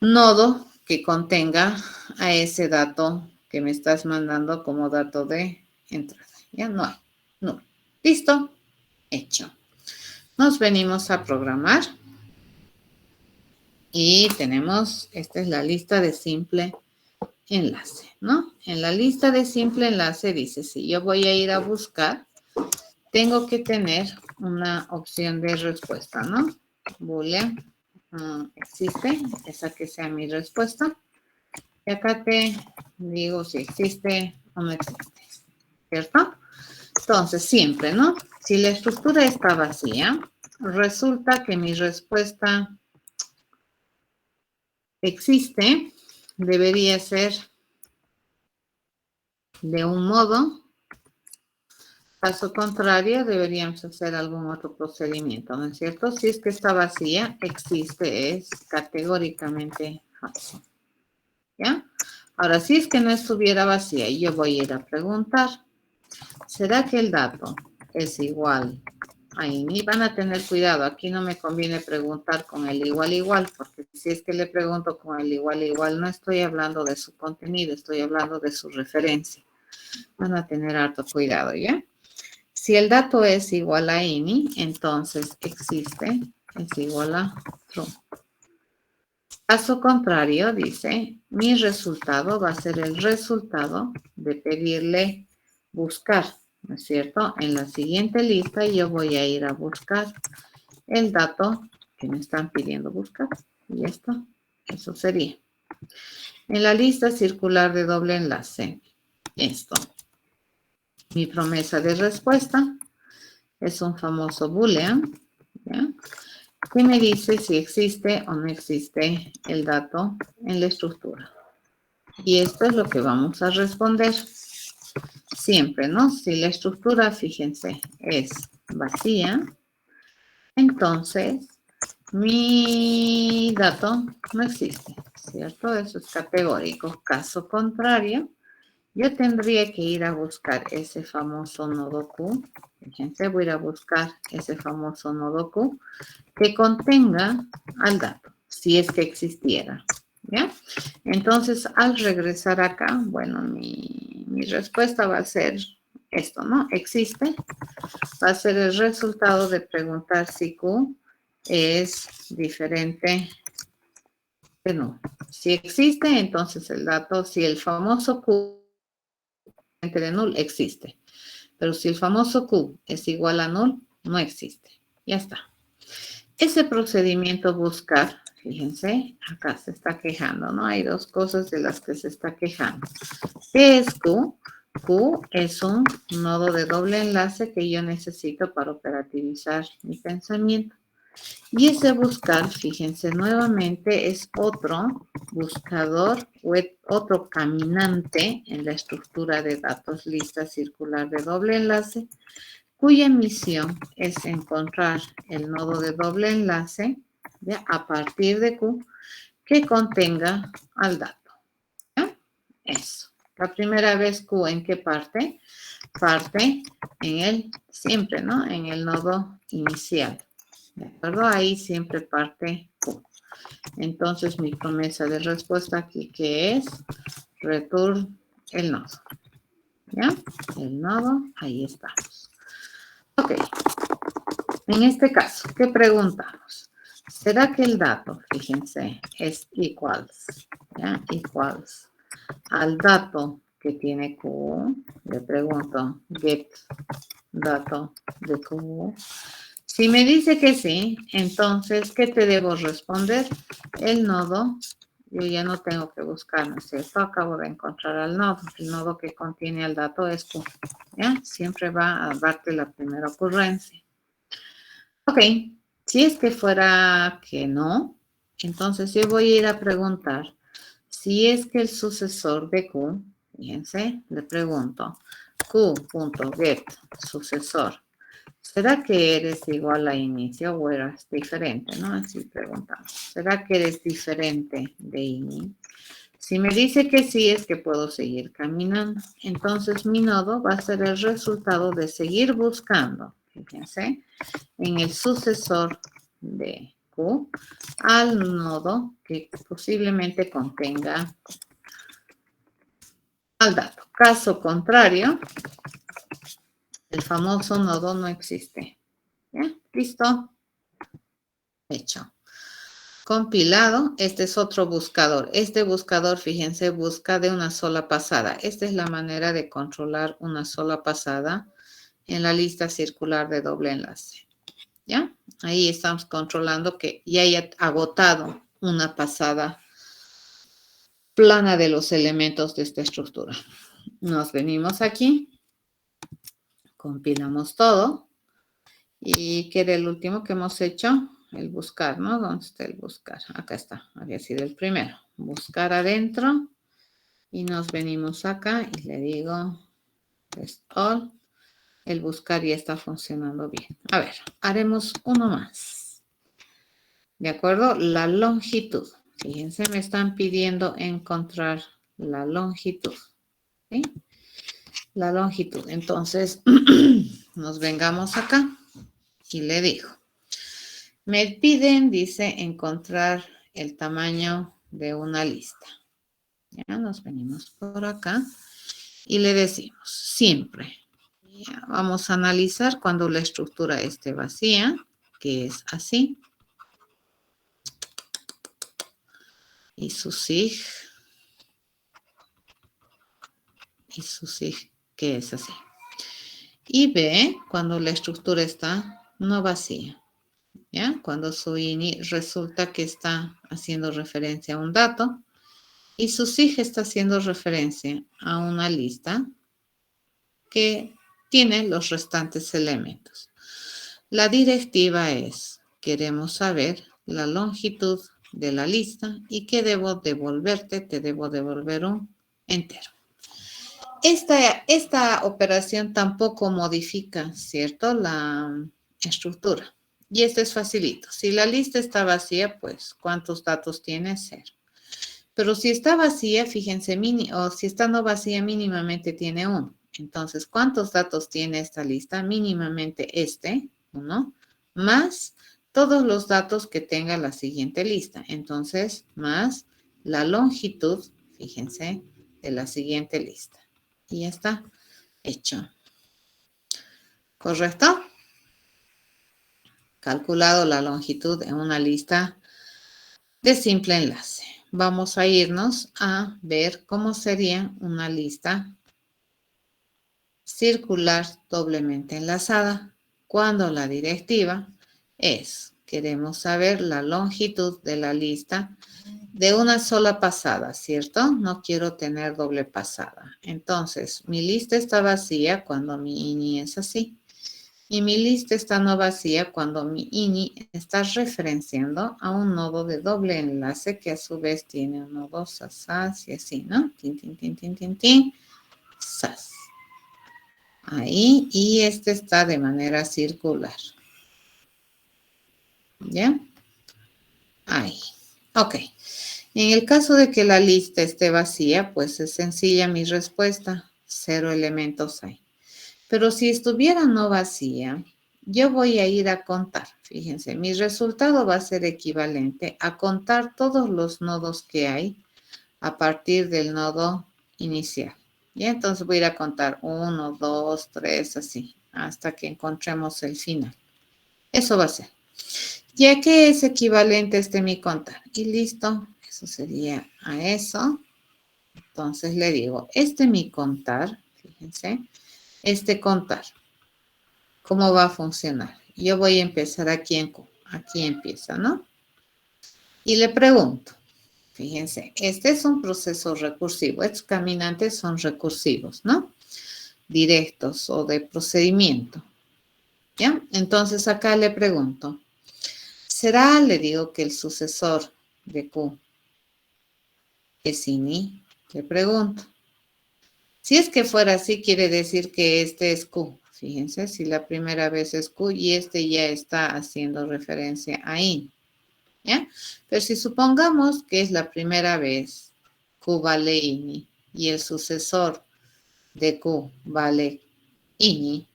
nodo que contenga a ese dato que me estás mandando como dato de entrada. Ya no hay. No. Listo. Hecho. Nos venimos a programar. Y tenemos, esta es la lista de simple enlace, ¿no? En la lista de simple enlace dice, si yo voy a ir a buscar, tengo que tener una opción de respuesta, ¿no? Boolean existe, esa que sea mi respuesta. Y acá te digo si existe o no existe, ¿cierto? Entonces, siempre, ¿no? Si la estructura está vacía, resulta que mi respuesta existe, debería ser de un modo. Caso contrario, deberíamos hacer algún otro procedimiento, ¿no es cierto? Si es que está vacía, existe, es categóricamente falso. ¿Ya? Ahora, si es que no estuviera vacía, yo voy a ir a preguntar, ¿será que el dato es igual a ini? Van a tener cuidado, aquí no me conviene preguntar con el igual, porque si es que le pregunto con el igual, no estoy hablando de su contenido, estoy hablando de su referencia. Van a tener harto cuidado, ¿ya? Si el dato es igual a ini, entonces existe, es igual a true. Caso contrario, dice, mi resultado va a ser el resultado de pedirle buscar, ¿no es cierto? En la siguiente lista yo voy a ir a buscar el dato que me están pidiendo buscar. Y ya está, eso sería. En la lista circular de doble enlace, esto. Mi promesa de respuesta es un famoso boolean, ¿ya? Que me dice si existe o no existe el dato en la estructura. Y esto es lo que vamos a responder siempre, ¿no? Si la estructura, fíjense, es vacía, entonces mi dato no existe, ¿cierto? Eso es categórico. Caso contrario, yo tendría que ir a buscar ese famoso nodo Q. Fíjense, voy a ir a buscar ese famoso nodo Q que contenga al dato, si es que existiera, ¿ya? Entonces, al regresar acá, bueno, mi respuesta va a ser esto, ¿no? Existe, va a ser el resultado de preguntar si Q es diferente de null. Si existe, entonces el dato, si el famoso Q de null existe, pero si el famoso Q es igual a null, no existe. Ya está. Ese procedimiento buscar, fíjense, acá se está quejando, ¿no? Hay dos cosas de las que se está quejando. ¿Qué es Q? Q es un nodo de doble enlace que yo necesito para operativizar mi pensamiento. Y ese buscar, fíjense, nuevamente es otro buscador o otro caminante en la estructura de datos lista circular de doble enlace, cuya misión es encontrar el nodo de doble enlace, ¿ya? A partir de Q que contenga al dato. ¿Ya? Eso. La primera vez Q, ¿en qué parte? Parte en el, siempre, ¿no? En el nodo inicial. ¿De acuerdo? Ahí siempre parte Q. Entonces, mi promesa de respuesta aquí, que es return el nodo. ¿Ya? El nodo, ahí estamos. Ok. En este caso, ¿qué preguntamos? ¿Será que el dato, fíjense, es equals, ¿ya? Equals al dato que tiene Q? Le pregunto, get dato de Q. Si me dice que sí, entonces, ¿qué te debo responder? El nodo, yo ya no tengo que buscar, ¿no es cierto? Acabo de encontrar al nodo. El nodo que contiene el dato es Q, ¿ya? Siempre va a darte la primera ocurrencia. Ok, si es que fuera que no, entonces yo voy a ir a preguntar si es que el sucesor de Q, fíjense, le pregunto, Q.get sucesor, ¿será que eres igual a inicio o eres diferente? ¿No? Así preguntamos. ¿Será que eres diferente de ini? Si me dice que sí, es que puedo seguir caminando. Entonces mi nodo va a ser el resultado de seguir buscando, fíjense, en el sucesor de Q al nodo que posiblemente contenga al dato. Caso contrario, el famoso nodo no existe. ¿Ya? ¿Listo? Hecho. Compilado, este es otro buscador. Este buscador, fíjense, busca de una sola pasada. Esta es la manera de controlar una sola pasada en la lista circular de doble enlace. ¿Ya? Ahí estamos controlando que ya haya agotado una pasada plana de los elementos de esta estructura. Nos venimos aquí, compilamos todo. ¿Y qué era el último que hemos hecho? El buscar, ¿no? ¿Dónde está el buscar? Acá está, había sido el primero. Buscar adentro y nos venimos acá y le digo rest all. El buscar ya está funcionando bien. A ver, haremos uno más. ¿De acuerdo? La longitud. Fíjense, me están pidiendo encontrar la longitud. ¿Sí? La longitud. Entonces, nos vengamos acá y le digo. Me piden, dice, encontrar el tamaño de una lista. Ya nos venimos por acá y le decimos siempre. Ya, vamos a analizar cuando la estructura esté vacía, que es así. Y su sig, que es así. Y B, cuando la estructura está no vacía. ¿Ya? Cuando su ini resulta que está haciendo referencia a un dato y su sig está haciendo referencia a una lista que tiene los restantes elementos. La directiva es, queremos saber la longitud de la lista y ¿qué debo devolverte? Te debo devolver un entero. Esta operación tampoco modifica, ¿cierto? La estructura. Y este es facilito. Si la lista está vacía, pues, ¿cuántos datos tiene? 0. Pero si está vacía, fíjense, o si está no vacía, mínimamente tiene 1. Entonces, ¿cuántos datos tiene esta lista? Mínimamente 1, más todos los datos que tenga la siguiente lista. Entonces, más la longitud, fíjense, de la siguiente lista. Y ya está hecho. ¿Correcto? Calculado la longitud en una lista de simple enlace. Vamos a irnos a ver cómo sería una lista circular doblemente enlazada cuando la directiva es, queremos saber la longitud de la lista de una sola pasada, ¿cierto? No quiero tener doble pasada. Entonces, mi lista está vacía cuando mi ini es así. Y mi lista está no vacía cuando mi ini está referenciando a un nodo de doble enlace que a su vez tiene un nodo sas y así, ¿no? Tin, tin, tin, tin, tin, tin, sas. Ahí, y este está de manera circular. ¿Ya? Ahí. Ok. En el caso de que la lista esté vacía, pues es sencilla mi respuesta. 0 elementos hay. Pero si estuviera no vacía, yo voy a ir a contar. Fíjense, mi resultado va a ser equivalente a contar todos los nodos que hay a partir del nodo inicial. Y entonces voy a ir a contar 1, 2, 3, así, hasta que encontremos el final. Eso va a ser. Ya que es equivalente mi contar. Y listo, eso sería a eso. Entonces le digo, mi contar, fíjense, contar. ¿Cómo va a funcionar? Yo voy a empezar aquí en Q. Aquí empieza, ¿no? Y le pregunto, fíjense, este es un proceso recursivo. Estos caminantes son recursivos, ¿no? Directos o de procedimiento. ¿Ya? Entonces acá le pregunto, ¿será, le digo, que el sucesor de Q es ini? Le pregunto. Si es que fuera así, quiere decir que este es Q. Fíjense, si la primera vez es Q y ya está haciendo referencia a IN. ¿Ya? Pero si supongamos que es la primera vez, Q vale INI, y el sucesor de Q vale INI,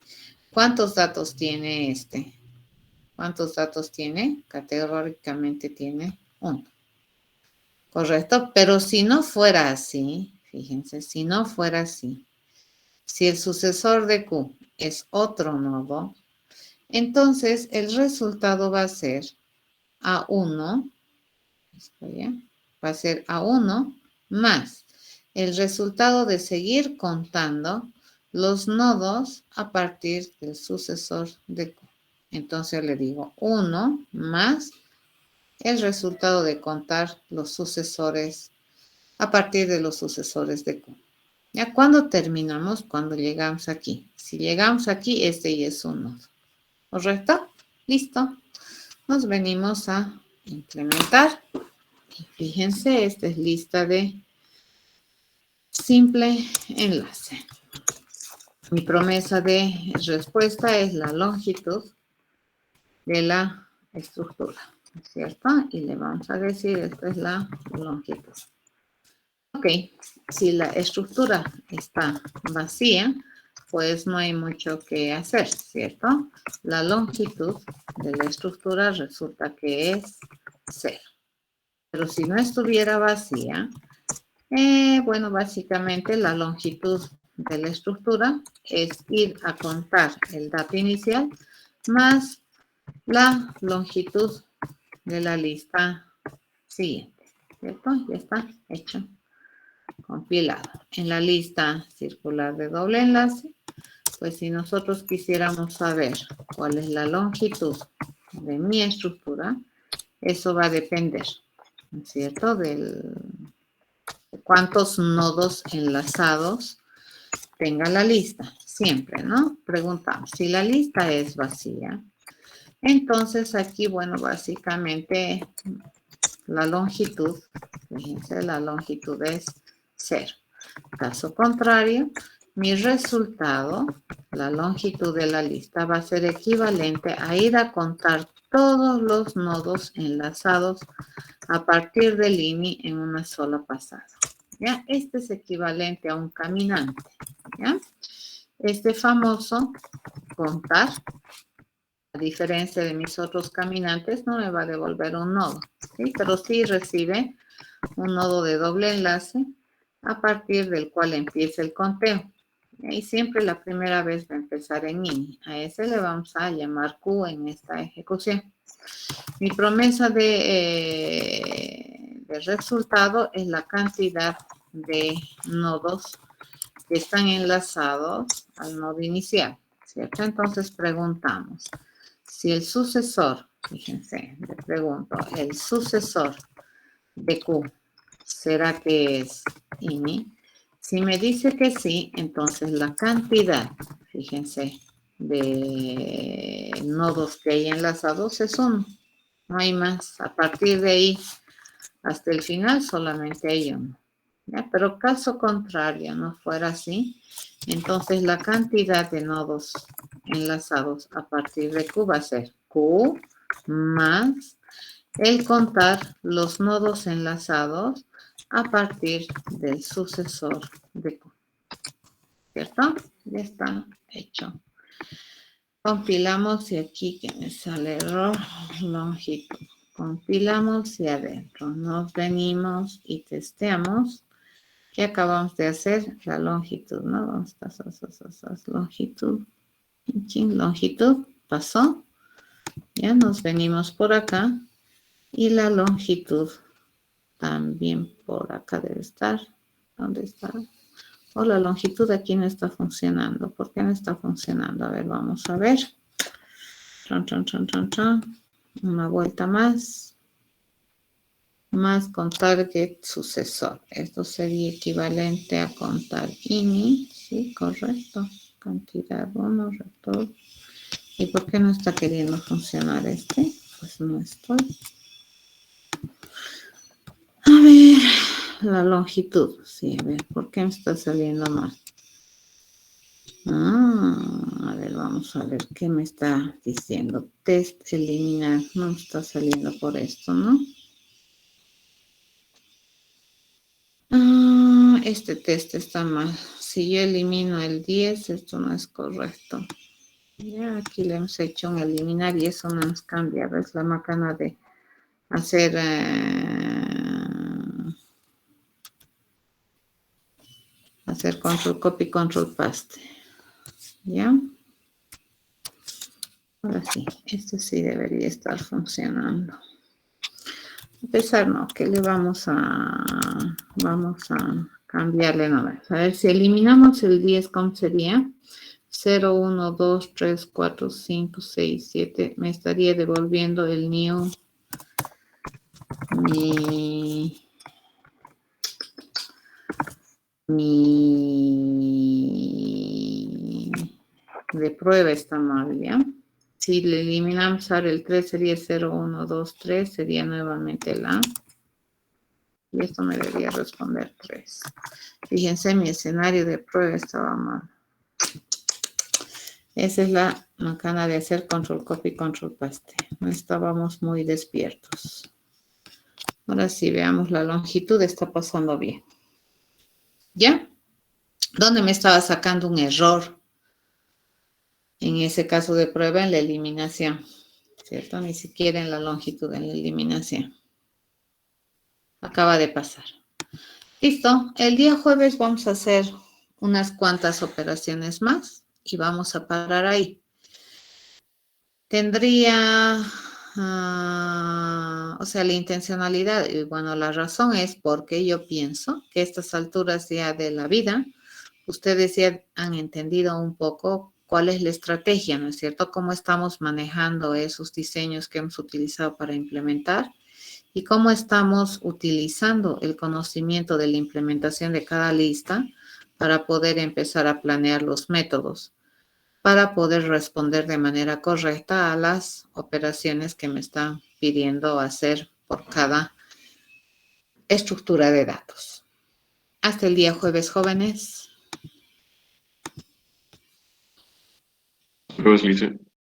¿cuántos datos tiene este? ¿Cuántos datos tiene? Categóricamente tiene 1. ¿Correcto? Pero si no fuera así, fíjense, si no fuera así, si el sucesor de Q es otro nodo, entonces el resultado va a ser A1, va a ser A1 más el resultado de seguir contando los nodos a partir del sucesor de Q. Entonces le digo 1 más el resultado de contar los sucesores a partir de los sucesores de Q. ¿Ya cuando terminamos? Cuando llegamos aquí. Si llegamos aquí, ya es un nodo. ¿Correcto? Listo. Nos venimos a implementar. Y fíjense, esta es lista de simple enlace. Mi promesa de respuesta es la longitud de la estructura, ¿cierto? Y le vamos a decir, esta es la longitud. Ok, si la estructura está vacía, pues no hay mucho que hacer, ¿cierto? La longitud de la estructura resulta que es 0. Pero si no estuviera vacía, bueno, básicamente la longitud de la estructura es ir a contar el dato inicial más la longitud de la lista siguiente, ¿cierto? Ya está hecho. Compilado. En la lista circular de doble enlace, pues si nosotros quisiéramos saber cuál es la longitud de mi estructura, eso va a depender, ¿no es cierto?, de cuántos nodos enlazados tenga la lista. Siempre, ¿no? Preguntamos, si la lista es vacía, entonces aquí, bueno, básicamente la longitud, fíjense, la longitud es 0. Caso contrario, mi resultado, la longitud de la lista, va a ser equivalente a ir a contar todos los nodos enlazados a partir del INI en una sola pasada. ¿Ya? Este es equivalente a un caminante. ¿Ya? Este famoso contar, a diferencia de mis otros caminantes, no me va a devolver un nodo, ¿sí? Pero sí recibe un nodo de doble enlace a partir del cual empieza el conteo. Y siempre la primera vez va a empezar en INI. A ese le vamos a llamar Q en esta ejecución. Mi promesa de resultado es la cantidad de nodos que están enlazados al nodo inicial, ¿cierto? Entonces preguntamos si el sucesor, fíjense, le pregunto, el sucesor de Q, ¿será que es INI? Si me dice que sí, entonces la cantidad, fíjense, de nodos que hay enlazados es 1. No hay más. A partir de ahí hasta el final solamente hay 1. ¿Ya? Pero caso contrario, no fuera así, entonces la cantidad de nodos enlazados a partir de Q va a ser Q más el contar los nodos enlazados a partir del sucesor de Q. ¿Cierto? Ya está hecho. Compilamos y aquí que me sale error, longitud. Compilamos y adentro nos venimos y testeamos. ¿Qué acabamos de hacer? La longitud, ¿no? ¿Dónde está? Longitud. Longitud pasó. Ya nos venimos por acá. Y la longitud también por acá debe estar. ¿Dónde está? O la longitud aquí no está funcionando. ¿Por qué no está funcionando? A ver, vamos a ver. Una vuelta más. Más con target sucesor. Esto sería equivalente a contar INI. Sí, correcto. Cantidad 1, retorno. ¿Y por qué no está queriendo funcionar este? Pues no estoy. A ver, la longitud. Sí, a ver, ¿por qué me está saliendo mal? A ver, vamos a ver qué me está diciendo. Test eliminar. No me está saliendo por esto, ¿no? Este test está mal. Si yo elimino el 10, esto no es correcto. Ya aquí le hemos hecho un eliminar y eso no nos cambia. Es la macana de hacer control copy, control paste. ¿Ya? Ahora sí, esto sí debería estar funcionando. A pesar, no, que le vamos a cambiarle nomás. A ver, si eliminamos el 10, ¿cómo sería? 0, 1, 2, 3, 4, 5, 6, 7. Me estaría devolviendo el new mi de prueba está mal, ¿ya? Si le eliminamos ahora el 3 sería 0, 1, 2, 3, sería nuevamente la. Y esto me debería responder 3. Fíjense, mi escenario de prueba estaba mal. Esa es la macana de hacer control copy, control paste. No estábamos muy despiertos. Ahora sí, veamos la longitud, está pasando bien. ¿Ya? ¿Dónde me estaba sacando un error? En ese caso de prueba, en la eliminación. ¿Cierto? Ni siquiera en la longitud, en la eliminación. Acaba de pasar. Listo. El día jueves vamos a hacer unas cuantas operaciones más y vamos a parar ahí. Tendría, o sea, la intencionalidad, y bueno, la razón es porque yo pienso que a estas alturas ya de la vida, ustedes ya han entendido un poco cuál es la estrategia, ¿no es cierto? Cómo estamos manejando esos diseños que hemos utilizado para implementar y cómo estamos utilizando el conocimiento de la implementación de cada lista para poder empezar a planear los métodos, para poder responder de manera correcta a las operaciones que me están pidiendo hacer por cada estructura de datos. Hasta el día jueves, jóvenes. luego, Lice.